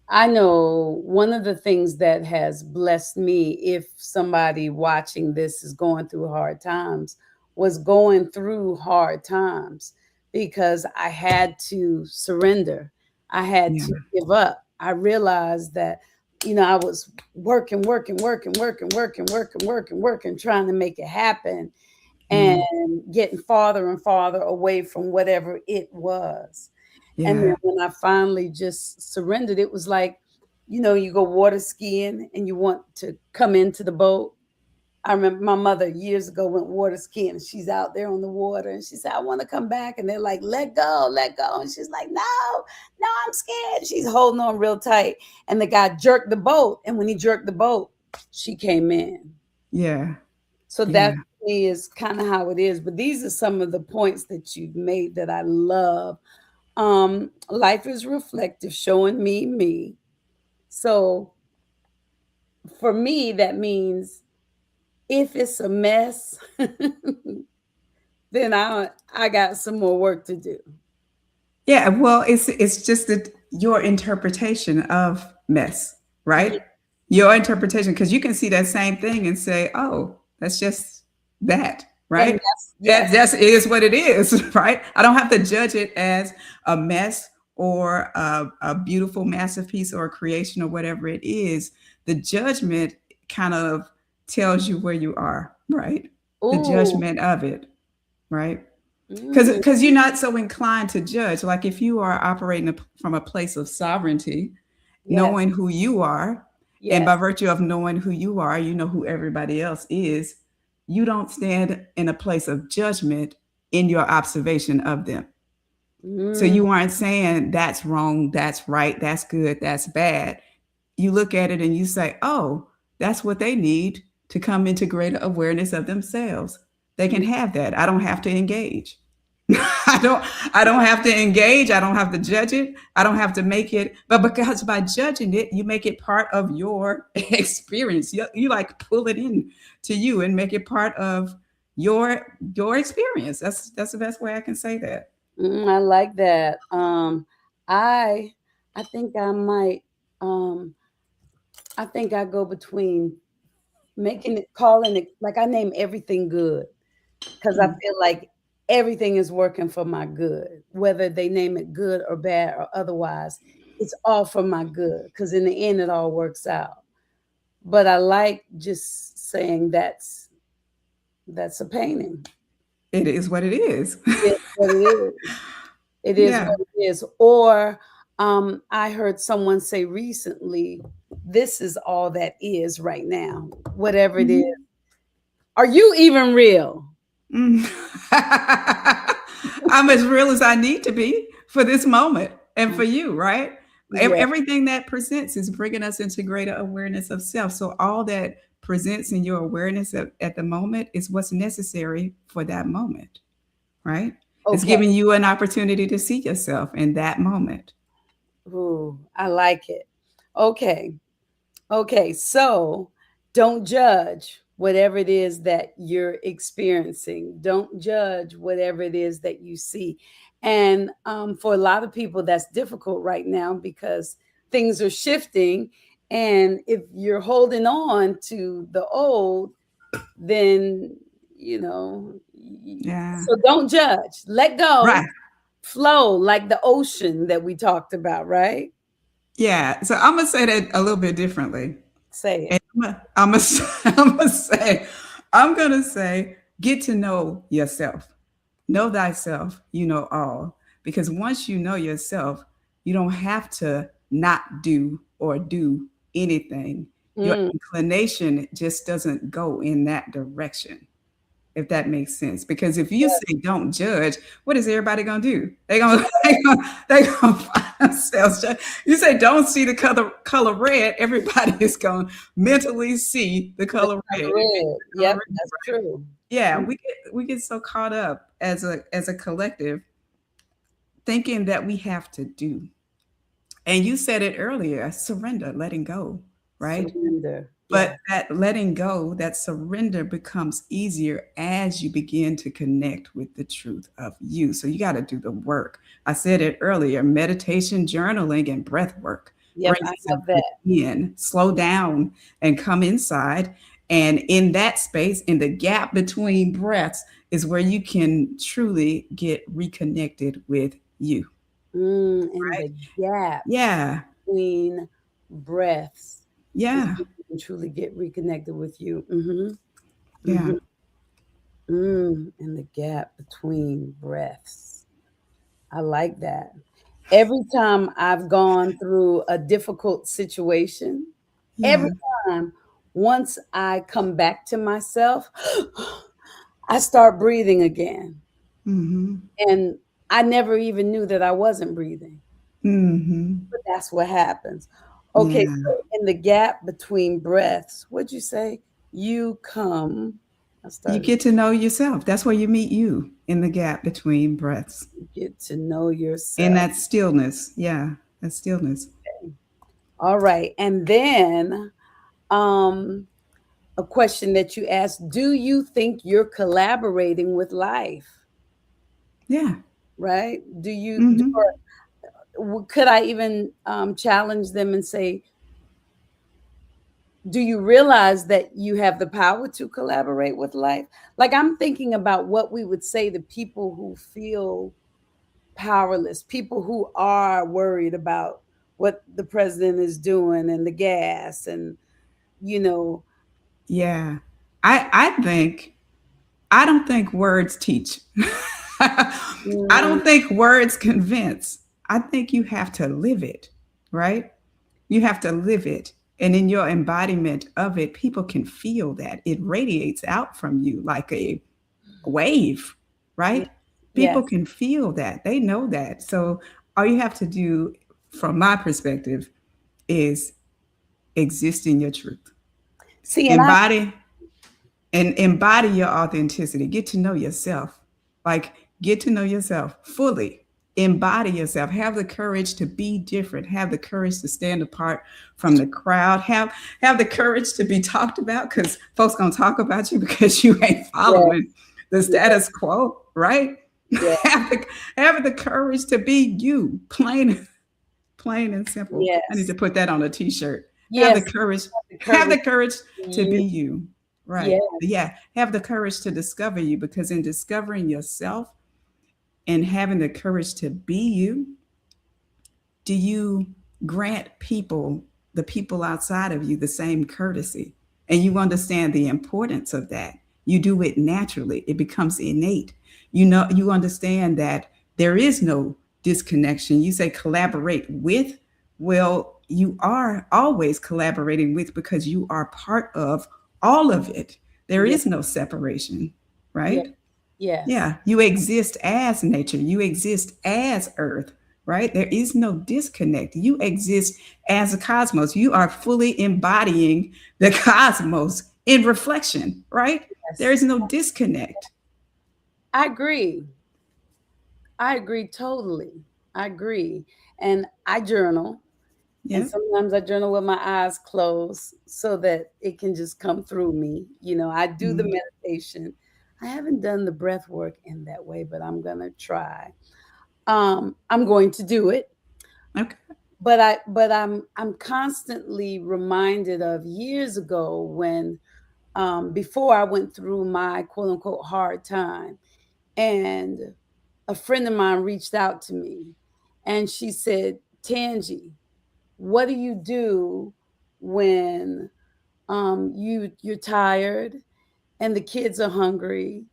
S2: I know one of the things that has blessed me, if somebody watching this is going through hard times, was going through hard times because I had to surrender. I had
S3: yeah,
S2: to give up. I realized that, I was working, trying to make it happen. and
S3: Mm.
S2: getting farther and farther away from whatever it was. And then
S3: Yeah.
S2: when I finally just surrendered, it was like, you go water skiing and you want to come into the boat. I remember my mother years ago went water skiing and she's out there on the water and she said, I want to come back. And they're like, let go, let go. And she's like, no, no, I'm scared. She's holding on real tight. And the guy jerked the boat. And when he jerked the boat, she came in.
S3: Yeah.
S2: So that
S3: Yeah.
S2: to me is kind of how it is. But these are some of the points that you've made that I love. Life is reflective, showing me. So for me, that means if it's a mess, then I got some more work to do.
S3: Yeah, well, it's just that your interpretation of mess,
S2: Yeah.
S3: right? Your interpretation, because you can see that same thing and say, "Oh, that's just that,"
S2: And
S3: right?
S2: that's
S3: That
S2: yes.
S3: just is what it is, right? I don't have to judge it as a mess or a beautiful masterpiece or a creation or whatever it is. The judgment kind of tells you where you are, right? The
S2: Ooh.
S3: judgment of it, right?
S2: Mm,
S3: Because you're not so inclined to judge. Like if you are operating from a place of sovereignty,
S2: yes.
S3: knowing who you are, and by
S2: Yes.
S3: virtue of knowing who you are, you know who everybody else is. You don't stand in a place of judgment in your observation of them. So
S2: Mm,
S3: you aren't saying that's wrong, that's right, that's good, that's bad. You look at it and you say, oh, that's what they need to come into greater awareness of themselves. They can
S2: mm,
S3: have that. I don't have to engage. I don't I don't have to engage. I don't have to judge it. I don't have to make it. But because by judging it, you make it part of your experience. You like pull it in to you and make it part of your your experience. That's the best way I can say that.
S2: I like that. I I think I might um I think I go between making it calling it like I name everything good. Because I
S3: Mm.
S2: feel like everything is working for my good, whether they name it good or bad or otherwise, it's all for my good. Because in the end, it all works out. But I like just saying that's a painting.
S3: It is what it is.
S2: It is what it is. It is
S3: Yeah.
S2: what it is. Or I heard someone say recently, "This is all that is right now, whatever it is.
S3: Mhm.
S2: Are you even real?"
S3: Mm. I'm as real as I need to be for this moment and for you, right?
S2: Yeah.
S3: Everything that presents is bringing us into greater awareness of self. So, all that presents in your awareness at the moment is what's necessary for that moment, right? It's
S2: Okay.
S3: giving you an opportunity to see yourself in that moment.
S2: Ooh, I like it. Okay. Okay. So don't judge whatever it is that you're experiencing. Don't judge whatever it is that you see. And for a lot of people, that's difficult right now because things are shifting. And if you're holding on to the old, then, you know,
S3: Yeah.
S2: so don't judge. Let go,
S3: Right.
S2: flow like the ocean that we talked about, right?
S3: Yeah. So, I'm going to say that a little bit differently.
S2: Say it.
S3: And I'm gonna say, I'm gonna say, get to know yourself. Know thyself, you know all. Because once you know yourself, you don't have to not do or do anything. Your
S2: Mm,
S3: inclination just doesn't go in that direction, if that makes sense. Because if you say don't judge, what is everybody gonna do? They're gonna they gonna find themselves. You say don't see the color red, everybody is gonna mentally see the
S2: the
S3: color red.
S2: color red.
S3: Color
S2: Yep,
S3: red.
S2: that's true.
S3: Yeah,
S2: Mm,
S3: we get so caught up as a collective thinking that we have to do. And you said it earlier, surrender, letting go, right?
S2: surrender.
S3: But
S2: Yeah.
S3: that letting go, that surrender becomes easier as you begin to connect with the truth of you. So you got to do the work. I said it earlier, meditation, journaling, and breath work.
S2: Yep,
S3: Bring
S2: I
S3: yourself
S2: have that.
S3: within, slow down, and come inside. And in that space, in the gap between breaths, is where you can truly get reconnected with you.
S2: And the gap
S3: Yeah.
S2: between breaths is
S3: Yeah.
S2: when you can truly get reconnected with you. Hmm.
S3: Yeah.
S2: Hmm. In the gap between breaths. I like that. Every time I've gone through a difficult situation, every
S3: Yeah.
S2: time, once I come back to myself, I start breathing again.
S3: Mm-hmm.
S2: And I never even knew that I wasn't breathing.
S3: Mm-hmm.
S2: But that's what happens. Okay,
S3: Yeah.
S2: so in the gap between breaths, what'd you say? You come. I
S3: You
S2: started
S3: get to know yourself. That's where you meet you in the gap between breaths.
S2: to get to know
S3: In
S2: yourself.
S3: that stillness. Yeah. That stillness.
S2: All right. And then um a question that you asked, do you think you're collaborating with life?
S3: Yeah.
S2: Right? Do you
S3: Mm-hmm.
S2: could I even challenge them and say, do you realize that you have the power to collaborate with life? Like I'm thinking about what we would say to people who feel powerless, people who are worried about what the president is doing and the gas and you know,
S3: Yeah. I think I don't think words teach. I
S2: mm,
S3: don't think words convince. I think you have to live it, right? You have to live it. And in your embodiment of it, people can feel that. It radiates out from you like a wave,
S2: yeah,
S3: right? People
S2: yes.
S3: can feel that. They know that. So all you have to do, from my perspective, is exist in your truth.
S2: See, and I
S3: Embody and embody your authenticity. Get to know yourself. Like, get to know yourself fully. Embody yourself. Have the courage to be different. Have the courage to stand apart from the crowd. Have the courage to be talked about because folks gonna talk about you because you ain't following
S2: yes,
S3: the
S2: yes,
S3: status quo, right?
S2: yes,
S3: Have the courage to be you, plain and simple. I need
S2: yes,
S3: to put that on a t-shirt. Have the
S2: yes.
S3: courage,
S2: The
S3: have
S2: courage
S3: the courage
S2: to
S3: to be
S2: you.
S3: you. Right.
S2: Yeah,
S3: Yeah. Have the courage to discover you because in discovering yourself and having the courage to be you, do you grant people, the people outside of you, the same courtesy? And you understand the importance of that. You do it naturally, it becomes innate. You know, you understand that there is no disconnection. You say collaborate with, well, you are always collaborating with because you are part of all of it. There
S2: yeah,
S3: is no separation,
S2: yeah,
S3: right?
S2: yes,
S3: Yeah, you exist as nature, you exist as earth, right? There is no disconnect. You exist as a cosmos. You are fully embodying the cosmos in reflection, right? There
S2: yes.
S3: is no disconnect.
S2: I agree. I agree totally. I agree. And I journal. And
S3: Yeah.
S2: sometimes I journal with my eyes closed so that it can just come through me. You know, I do the
S3: Mhm.
S2: meditation. I haven't done the breath work in that way, but I'm gonna try. I'm going to do it.
S3: Okay.
S2: But I'm constantly reminded of years ago when before I went through my quote unquote hard time, and a friend of mine reached out to me, and she said, "Tangi, what do you do when you're tired and the kids are hungry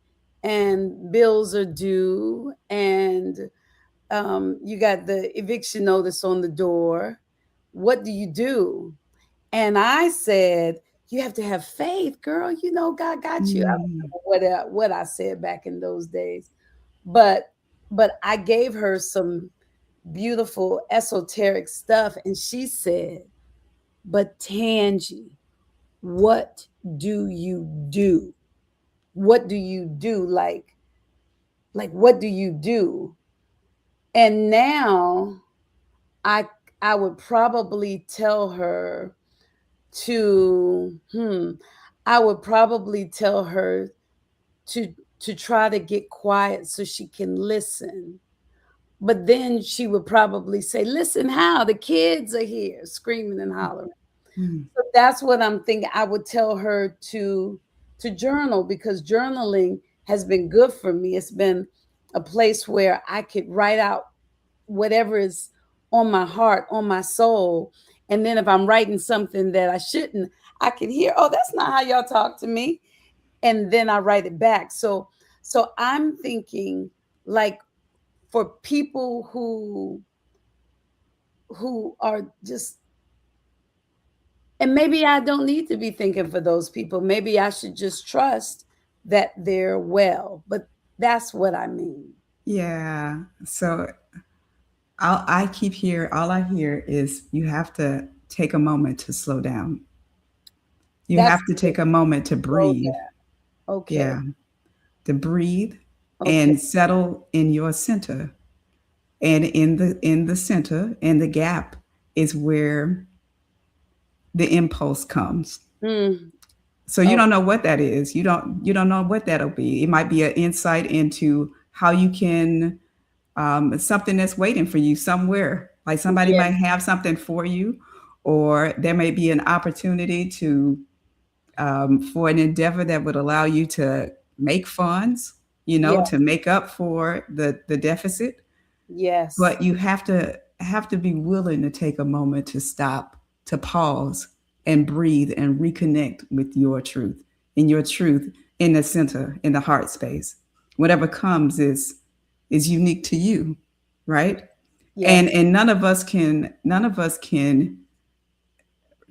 S2: and bills are due and you got the eviction notice on the door? What do you do?" And I said, "You have to have faith, girl. You know, God got you." I
S3: Mm.
S2: don't know what I said back in those days, but I gave her some beautiful esoteric stuff, and she said, "But Tangi, what do you do? What do you do? What do you do?" And now I I would probably tell her to I would probably tell her to try to get quiet so she can listen. But then she would probably say, "Listen how? The kids are here screaming and hollering."
S3: Mm.
S2: So that's what I'm thinking. I would tell her to journal because journaling has been good for me. It's been a place where I could write out whatever is on my heart, on my soul. And then if I'm writing something that I shouldn't, I can hear, "Oh, that's not how y'all talk to me." and then I write it back. So I'm thinking, like, for people who are just, and maybe I don't need to be thinking for those people. Maybe I should just trust that they're well. But that's what I mean.
S3: Yeah. So I keep here. All I hear is you have to take a moment to slow down. You
S2: That's
S3: have to
S2: it.
S3: take a moment to
S2: Slow
S3: breathe.
S2: down. Okay.
S3: Yeah. To breathe
S2: Okay.
S3: and settle in your center. And in the center, in the gap, is where the impulse comes.
S2: Mm,
S3: So you
S2: oh,
S3: don't know what that is. You don't know what that'll be. It might be an insight into how you can something that's waiting for you somewhere. Like somebody
S2: yeah.
S3: might have something for you, or there may be an opportunity to for an endeavor that would allow you to make funds,
S2: Yeah.
S3: to make up for the deficit.
S2: Yes.
S3: But you have to be willing to take a moment to stop, to pause and breathe and reconnect with your truth, in your truth, in the center, in the heart space. Whatever comes is unique to you, right?
S2: Yes.
S3: And none of us can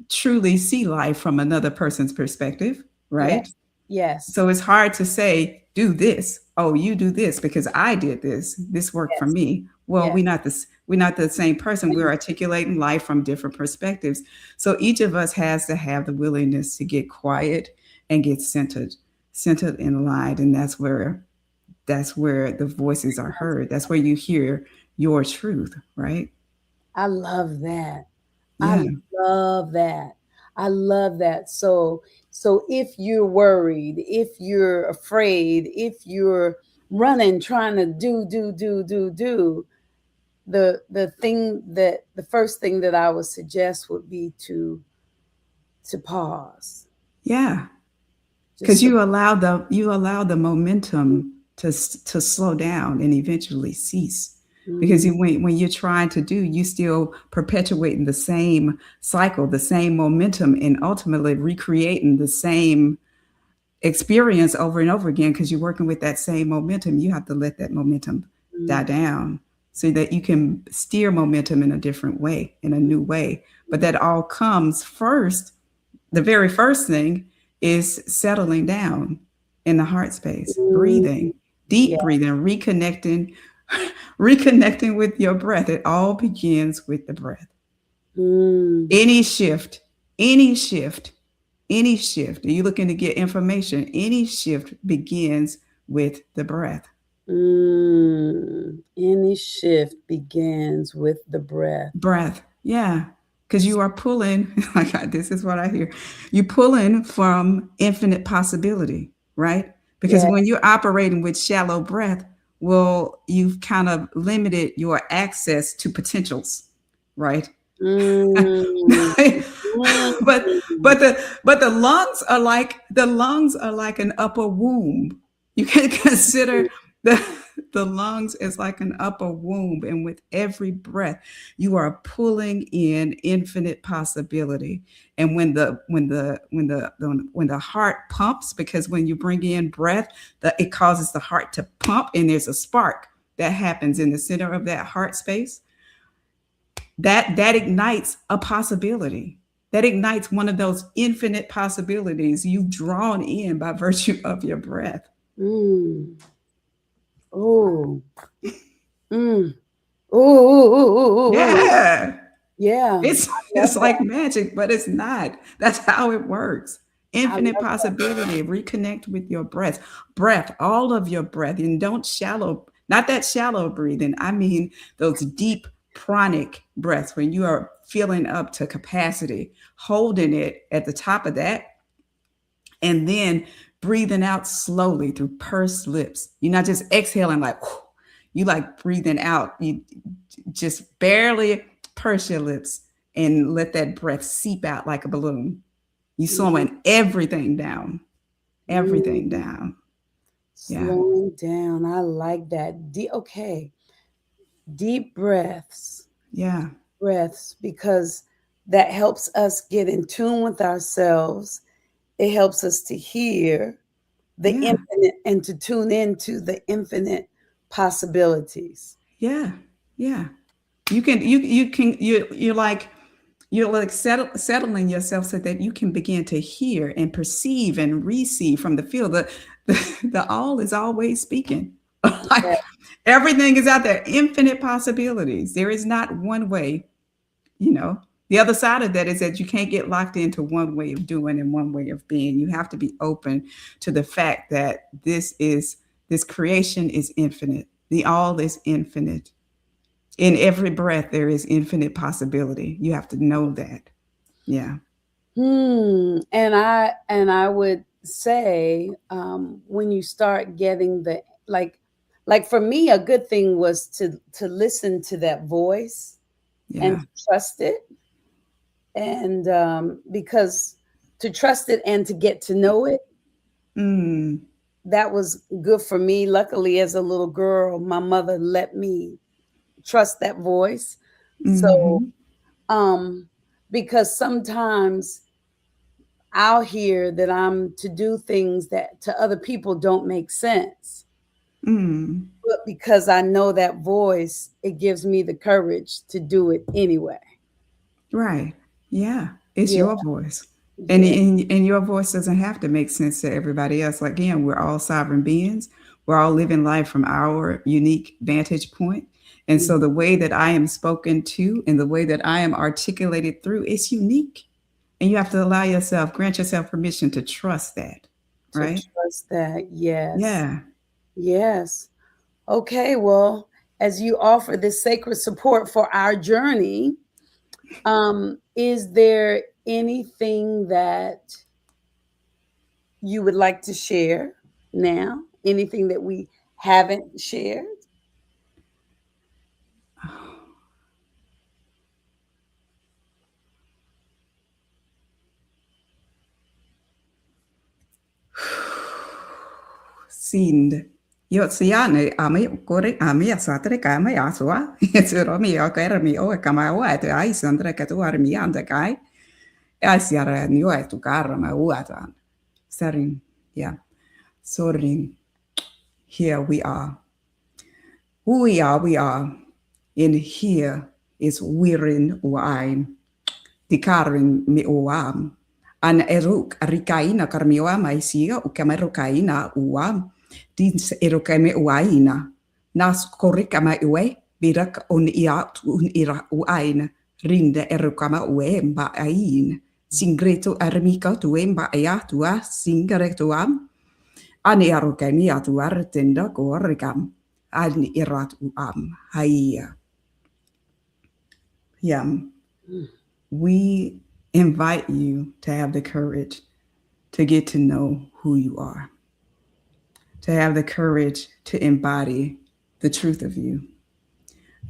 S3: truly see life from another person's perspective, right?
S2: Yes. Yes.
S3: So it's hard to say, do this. Oh, you do this because I did this. This worked for
S2: Yes.
S3: me. Well,
S2: Yes.
S3: we're not the same person. We're articulating life from different perspectives. So each of us has to have the willingness to get quiet and get centered and aligned. And that's where the voices are heard. That's where you hear your truth, right?
S2: I love that. I
S3: Yeah.
S2: love that. I love that. So if you're worried, if you're afraid, if you're running, trying to do, the first thing that I would suggest would be to pause.
S3: Yeah. Because
S2: Just to,
S3: you allow the momentum to slow down and eventually cease. Because
S2: mm,
S3: when you're trying to do, you still perpetuating the same cycle, the same momentum, and ultimately recreating the same experience over and over again because you're working with that same momentum. You have to let that momentum die
S2: mm,
S3: down so that you can steer momentum in a different way, in a new way. But that all comes first. The very first thing is settling down in the heart space,
S2: mm,
S3: breathing, deep
S2: yeah.
S3: breathing, reconnecting with your breath. It all begins with the breath.
S2: Mm,
S3: Any shift, any shift, any shift, are you looking to get information? Any shift begins with the breath.
S2: Any shift begins with the breath.
S3: Breath. Yeah. Because you are pulling, like this is what I hear. You're pulling from infinite possibility, right? Because
S2: Yeah.
S3: when you're operating with shallow breath, well, you've kind of limited your access to potentials, right?
S2: Mm,
S3: but
S2: mm,
S3: but the lungs are like an upper womb. You can consider the the lungs as like an upper womb, and with every breath, you are pulling in infinite possibility. And when the heart pumps, because when you bring in breath, it causes the heart to pump, and there's a spark that happens in the center of that heart space that ignites a possibility, that ignites one of those infinite possibilities you've drawn in by virtue of your breath.
S2: mm. Oh, mm. Oh,
S3: Yeah,
S2: yeah.
S3: it's
S2: I love
S3: it's like
S2: that.
S3: magic, but it's not. That's how it works.
S2: I
S3: Infinite
S2: love that.
S3: possibility. Reconnect with your breath, all of your breath, and don't shallow, not that shallow breathing. I mean those deep pranic breaths when you are filling up to capacity, holding it at the top of that, and then breathing out slowly through pursed lips. You're not just exhaling like whew. You like breathing out. You just barely purse your lips and let that breath seep out like a balloon. You
S2: Mhm.
S3: slowing everything down. Everything
S2: Mm.
S3: down. Yeah.
S2: Slowing down. I like that. Okay. Deep breaths.
S3: Yeah.
S2: Breaths, because that helps us get in tune with ourselves. It helps us to hear. the
S3: Yeah.
S2: infinite and to tune into the infinite possibilities.
S3: Yeah. Yeah. You're like settling yourself so that you can begin to hear and perceive and receive from the field. The all is always speaking. Like
S2: Yeah.
S3: everything is out there, infinite possibilities. There is not one way, you know. The other side of that is that you can't get locked into one way of doing and one way of being. You have to be open to the fact that this creation is infinite. The all is infinite. In every breath, there is infinite possibility. You have to know that. Yeah.
S2: And I would say, when you start getting the, like for me, a good thing was to listen to that voice and
S3: Yeah.
S2: to trust it, and because to trust it and to get to know it,
S3: Mm.
S2: that was good for me. Luckily, as a little girl, my mother let me trust that voice. So,
S3: Mm-hmm.
S2: um, because sometimes I'll hear that I'm to do things that to other people don't make sense.
S3: Mm.
S2: But because I know that voice, it gives me the courage to do it anyway.
S3: Right. Yeah. It's
S2: Yeah,
S3: your voice. And,
S2: yeah.
S3: and and your voice doesn't have to make sense to everybody else. Like, again, we're all sovereign beings. We're all living life from our unique vantage point. And
S2: Mm.
S3: so the way that I am spoken to and the way that I am articulated through is unique. And you have to allow yourself, grant yourself permission to trust that.
S2: To
S3: Right?
S2: trust that, yes,
S3: Yeah.
S2: yes. Okay, well, as you offer this sacred support for our journey, is there anything that you would like to share now? Anything that we haven't shared?
S3: Sind. Yo siane ame kore ame asatre kame aswa. Sero mi okera mi o kama wa te ai sandra ka tu ar mi anda kai. Asiara ni o tu karra ma uata. Sarin. Yeah. Sorin. Here we are. Who we are. In here is wirin uain. Tikarin mi uam. An eruk rikaina karmiwa maisia u kamerukaina uam. Dins erukame uaina. Nas korikama ue. Birak on iat un ira uaina. Rinda erukama uemba ain. Singreto armika tuemba ayatua singaretuam. Ani arukami atuar tenda korikam. Ani irat uam. Haia. Yam.
S2: Mm.
S3: We invite you to have the courage to get to know who you are, to have the courage to embody the truth of you,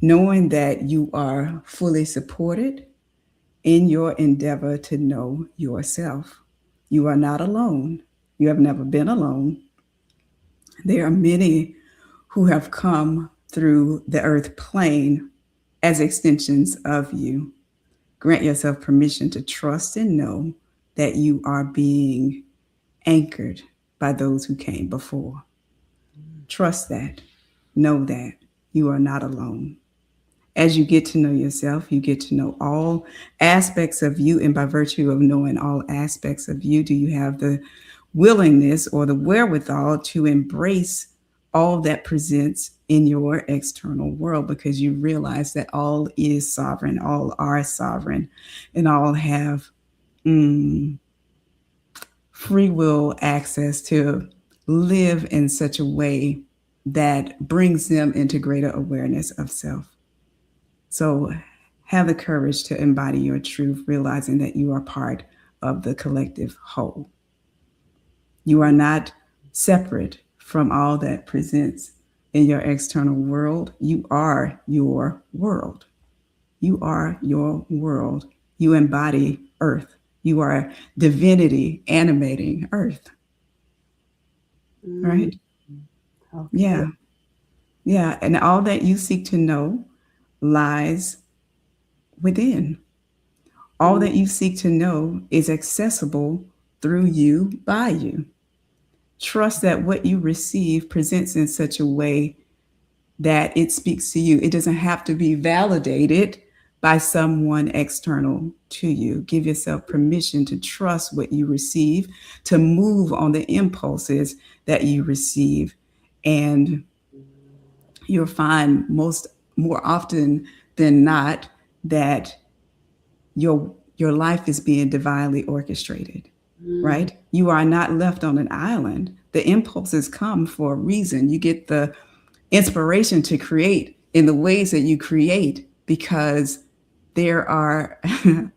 S3: knowing that you are fully supported in your endeavor to know yourself. You are not alone. You have never been alone. There are many who have come through the earth plane as extensions of you. Grant yourself permission to trust and know that you are being anchored by those who came before. Trust that. Know that you are not alone. As you get to know yourself, you get to know all aspects of you. And by virtue of knowing all aspects of you, do you have the willingness or the wherewithal to embrace all that presents in your external world, because you realize that all is sovereign, all are sovereign, and all have mm, free will access to live in such a way that brings them into greater awareness of self. So have the courage to embody your truth, realizing that you are part of the collective whole. You are not separate from all that presents in your external world. You are your world. You are your world. You embody earth. You are divinity animating earth,
S2: Mm.
S3: right?
S2: Okay.
S3: Yeah. Yeah. And all that you seek to know lies within. All
S2: Mm.
S3: that you seek to know is accessible through you, by you. Trust that what you receive presents in such a way that it speaks to you. It doesn't have to be validated by someone external to you. Give yourself permission to trust what you receive, to move on the impulses that you receive. And you'll find more often than not that your life is being divinely orchestrated,
S2: Mm,
S3: right? You are not left on an island. The impulses come for a reason. You get the inspiration to create in the ways that you create because there are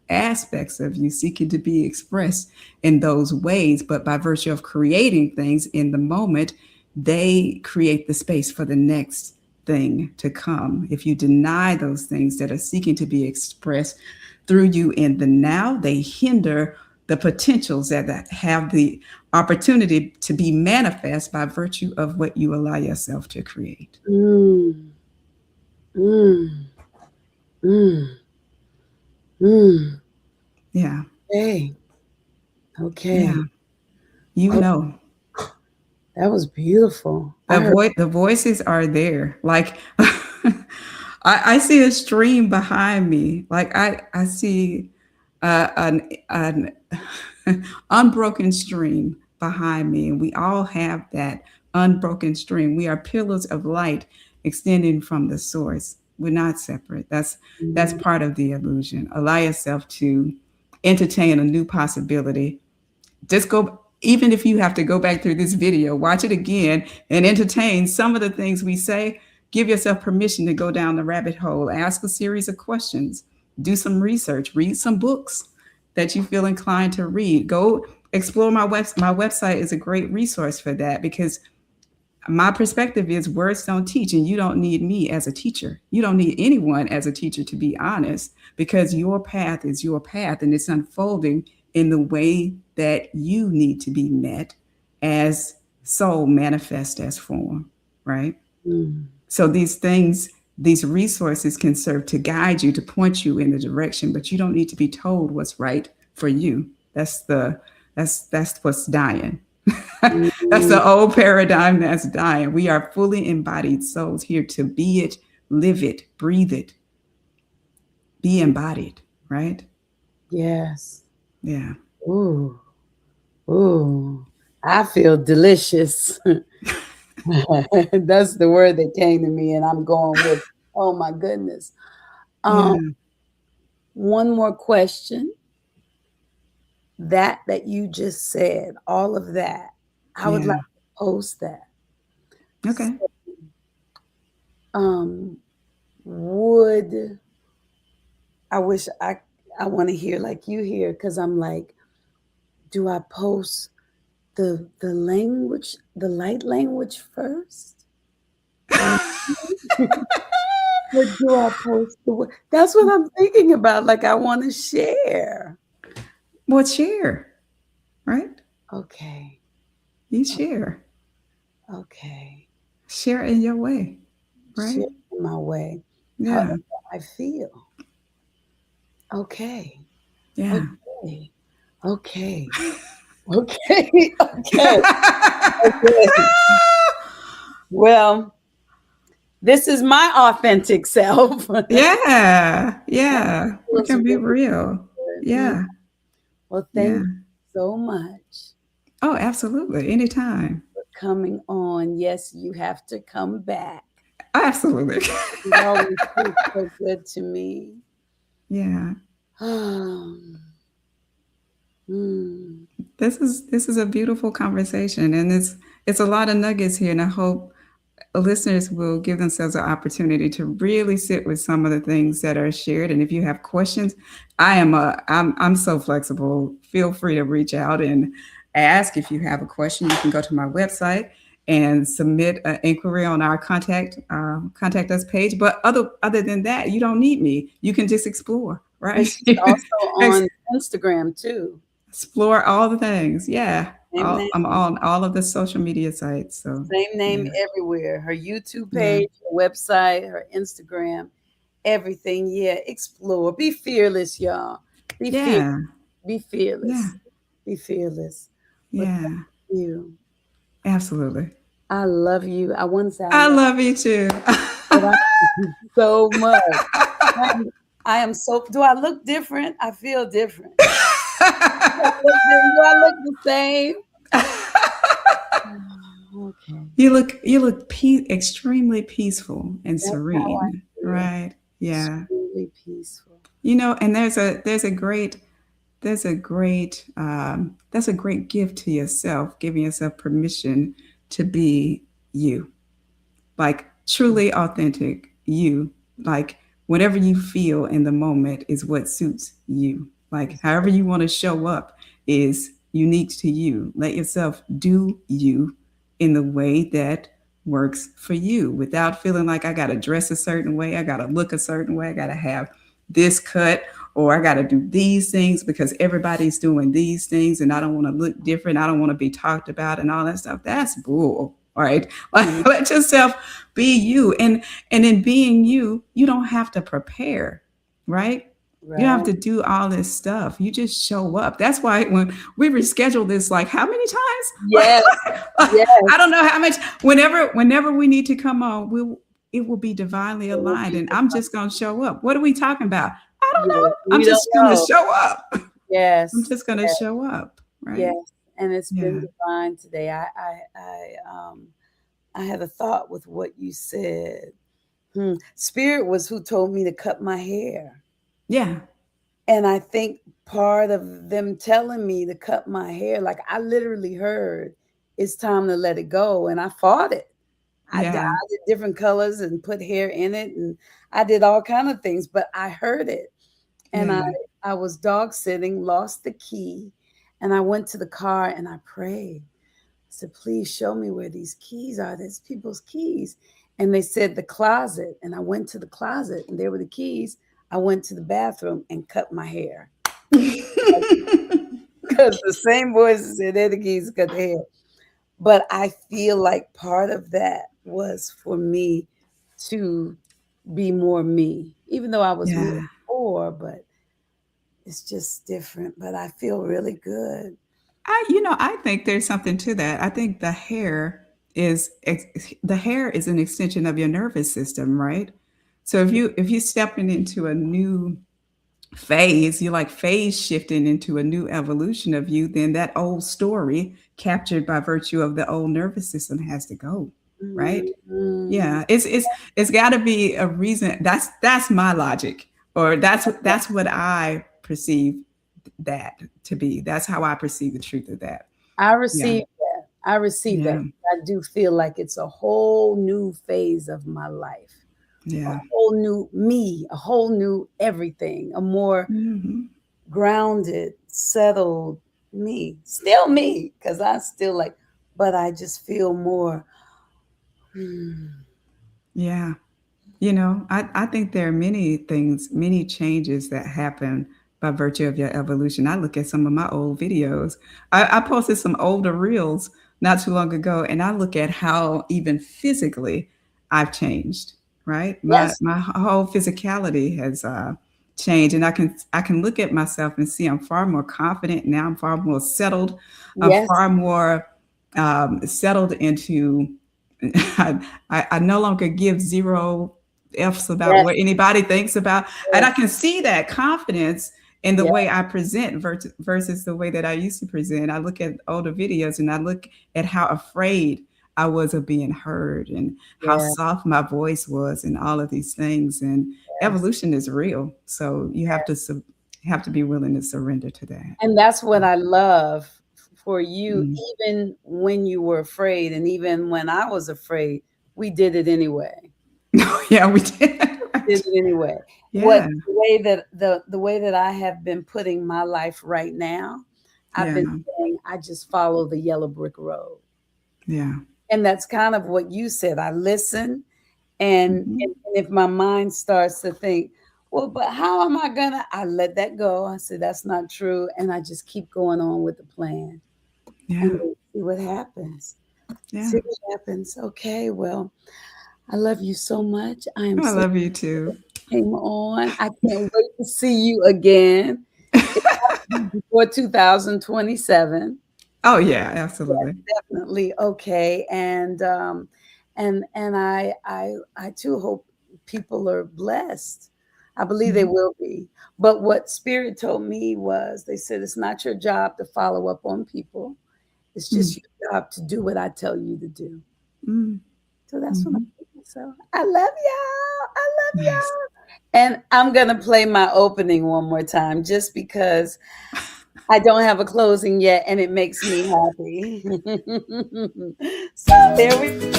S3: aspects of you seeking to be expressed in those ways. But by virtue of creating things in the moment, they create the space for the next thing to come. If you deny those things that are seeking to be expressed through you in the now, they hinder the potentials that have the opportunity to be manifest by virtue of what you allow yourself to create.
S2: mm, mm, mm, mm.
S3: Yeah.
S2: Okay. Okay.
S3: Yeah. You
S2: Oh,
S3: know,
S2: that was beautiful. I
S3: the
S2: heard.
S3: voices are there. Like I see a stream behind me. Like I see an unbroken stream behind me, and we all have that unbroken stream. We are pillars of light extending from the source. We're not separate. That's
S2: Mm,
S3: part of the illusion. Allow yourself to entertain a new possibility. Just go, even if you have to go back through this video, watch it again and entertain some of the things we say. Give yourself permission to go down the rabbit hole, ask a series of questions, do some research, read some books that you feel inclined to read. Go explore my website is a great resource for that, because my perspective is words don't teach, and you don't need me as a teacher. You don't need anyone as a teacher, to be honest, because your path is your path and it's unfolding in the way that you need to be met as soul manifest as form, right?
S2: mm,
S3: So these things, these resources can serve to guide you, to point you in the direction, but you don't need to be told what's right for you. That's what's dying. That's
S2: mm.
S3: the old paradigm that's dying. We are fully embodied souls here to be it, live it, breathe it, be embodied, right?
S2: Yes.
S3: Yeah.
S2: Ooh. Ooh. I feel delicious. That's the word that came to me, and I'm going with, oh my goodness. Um,
S3: Yeah.
S2: one more question. That you just said, all of that, I would like
S3: Yeah.
S2: to post that.
S3: Okay.
S2: Um, would I wish I want to hear like you hear, because I'm like, do I post the language, the light language first? And or do I post the wo that's what I'm thinking about, like, I wanna share.
S3: Well, share, right?
S2: Okay,
S3: You share.
S2: okay.
S3: Share in your way, right?
S2: Share my way, however
S3: Yeah.
S2: I feel. Okay,
S3: Yeah.
S2: okay, okay, okay, okay, okay. Well, this is my authentic self.
S3: Yeah.
S2: That
S3: Yeah. We
S2: feels
S3: can be
S2: really
S3: real.
S2: good.
S3: Yeah.
S2: Well, thank
S3: Yeah.
S2: you so much
S3: Oh, absolutely. Anytime.
S2: for coming on. Yes, you have to come back.
S3: Absolutely.
S2: It always feels so good to me.
S3: Yeah.
S2: Um, mm,
S3: This is a beautiful conversation, and it's a lot of nuggets here, and I hope listeners will give themselves an opportunity to really sit with some of the things that are shared. And if you have questions, I'm so flexible. Feel free to reach out and ask. If you have a question, you can go to my website and submit an inquiry on our contact us page. But other than that, you don't need me. You can just explore,
S2: and
S3: right?
S2: she's also on Instagram too.
S3: Explore all the things. Yeah.
S2: Same name,
S3: I'm on all of the social media sites. So
S2: same name
S3: yeah.
S2: everywhere. Her YouTube
S3: Yeah.
S2: page, her website, her Instagram, everything. Yeah, explore. Be fearless, y'all. Be fearless.
S3: Yeah.
S2: Be
S3: Yeah.
S2: fearless. Be fearless. Well,
S3: Yeah.
S2: thank you.
S3: Absolutely.
S2: I love you. I want to say I
S3: I
S2: love
S3: love you too.
S2: you, but I love you so much. I am so. Do I look different? I feel different. Do I look the same? Okay.
S3: You look extremely peaceful and
S2: That's how I
S3: serene,
S2: feel.
S3: right? Yeah.
S2: Extremely peaceful.
S3: And there's a great that's a great gift to yourself, giving yourself permission to be you, like truly authentic you, like whatever you feel in the moment is what suits you, like however you want to show up is unique to you. Let yourself do you in the way that works for you without feeling like I got to dress a certain way, I got to look a certain way, I got to have this cut, or I got to do these things because everybody's doing these things and I don't want to look different, I don't want to be talked about and all that stuff. That's bull. All right. Like,
S2: Mhm.
S3: let yourself be you. And in being you, you don't have to prepare, right? You don't have
S2: Right.
S3: to do all this stuff. You just show up. That's why when we reschedule this, like how many times?
S2: Yes.
S3: I don't
S2: Yes.
S3: know how much. Whenever we need to come on, it will be divinely
S2: It will
S3: aligned,
S2: be
S3: and I'm
S2: divine.
S3: just gonna show up. What are we talking about? I don't
S2: Yeah.
S3: know. I'm
S2: We don't
S3: just gonna
S2: know.
S3: show up. I'm
S2: Yes.
S3: just gonna show up, right?
S2: Yes. And it's been
S3: Yeah.
S2: divine today. I had a thought with what you said. Spirit was who told me to cut my hair.
S3: Yeah.
S2: And I think part of them telling me to cut my hair, like I literally heard, it's time to let it go. And I fought it. I dyed
S3: Yeah.
S2: it different colors and put hair in it. And I did all kind of things, but I heard it. And
S3: Yeah.
S2: I was dog sitting, lost the key. And I went to the car and I prayed. I said, please show me where these keys are. There's people's keys. And they said the closet. And I went to the closet and there were the keys. I went to the bathroom and cut my hair. Because the same voices said they're the keys to cut the hair. But I feel like part of that was for me to be more me, even though I was me
S3: Yeah.
S2: before, but it's just different. But I feel really good.
S3: I think there's something to that. I think is the hair is an extension of your nervous system, right? So if you stepping into a new phase, you like phase shifting into a new evolution of you, then that old story captured by virtue of the old nervous system has to go, right?
S2: Mhm.
S3: Yeah, it's got to be a reason. That's my logic, or that's what I perceive that to be. That's how I perceive the truth of that.
S2: I
S3: Yeah,
S2: received that. I received that.
S3: yeah,
S2: I do feel like it's a whole new phase of my life, a
S3: yeah.
S2: whole new me, a whole new everything, a more
S3: Hmm.
S2: grounded, settled me. Still me, because I still like, but I just feel more. hmm,
S3: Yeah. I think there are many things, many changes that happen by virtue of your evolution. I look at some of my old videos. I posted some older reels not too long ago, and I look at how even physically I've changed. Right,
S2: Yes,
S3: my whole physicality has changed, and I can look at myself and see I'm far more confident now. I'm far more settled. I'm
S2: yes,
S3: far more settled into. I no longer give zero F's about
S2: yes,
S3: what anybody thinks about. And I
S2: yes,
S3: can see that confidence in the
S2: yes,
S3: way I present versus the way that I used to present. I look at older videos and I look at how afraid I was of being heard and how
S2: yes,
S3: soft my voice was and all of these things. And
S2: yes.
S3: evolution is real. So you have to be willing to surrender to that.
S2: And that's what I love for you,
S3: Mm.
S2: even when you were afraid, and even when I was afraid, we did it anyway.
S3: Yeah, we did.
S2: Did
S3: Right.
S2: it anyway. What
S3: Yeah.
S2: the way that I have been putting my life right now, I've
S3: Yeah.
S2: been saying I just follow the yellow brick road.
S3: Yeah.
S2: And that's kind of what you said. I listen and
S3: Mhm.
S2: if my mind starts to think, well, but how am I gonna? I let that go. I said that's not true, and I just keep going on with the plan and
S3: Yeah.
S2: we'll see what happens.
S3: Yeah.
S2: See what happens. Okay, well, I love you so much. I am
S3: I
S2: so
S3: love you too.
S2: came on. I can't wait to see you again. It has to be before 2027.
S3: Oh yeah,
S2: Yes,
S3: absolutely.
S2: definitely. Okay. And I too hope people are blessed. I believe they
S3: Mhm.
S2: will be. But what Spirit told me was they said it's not your job to follow up on people. It's just
S3: Mm,
S2: your job to do what I tell you to do.
S3: mm,
S2: So that's what I'm
S3: mhm.
S2: doing. So I love y'all. I love
S3: Nice.
S2: y'all. And I'm gonna play my opening one more time just because I don't have a closing yet, and it makes me happy. So there we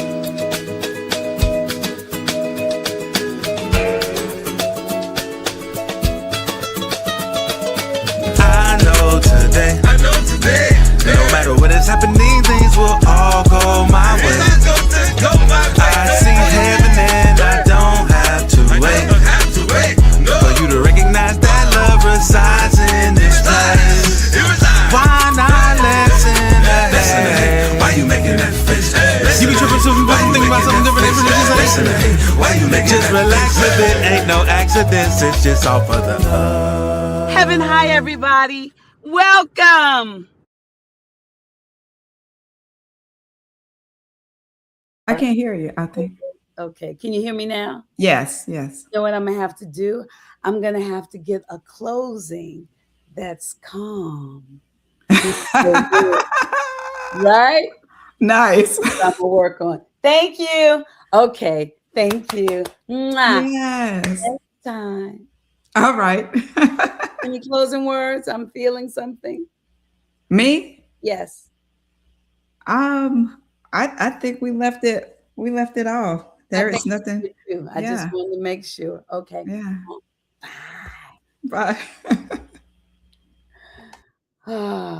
S1: I know today, no matter what is happening, things will all go my way. I see heaven and I don't have to wait for you to recognize that love resides in this place. Why not listen ahead? Why you making that face? You be tripping, so we wasn't thinking about something different. Why you making just relax with it, ain't no accidents. It's just all for the
S2: Heaven high, everybody. Welcome.
S3: I can't hear you, I think.
S2: Okay, can you hear me now?
S3: Yes, yes.
S2: You know what I'm gonna have to do? I'm gonna have to get a closing that's calm. Right?
S3: Nice.
S2: I'm gonna work on. Thank you. Okay, thank you. Mwah.
S3: Yes.
S2: Next time.
S3: All right.
S2: Any closing words? I'm feeling something.
S3: Me?
S2: Yes.
S3: I think we left it all.
S2: I
S3: There
S2: think
S3: is
S2: you
S3: nothing.
S2: did too. I just
S3: Yeah.
S2: wanted to make sure. Okay.
S3: Yeah.
S2: Bye.
S3: Bye.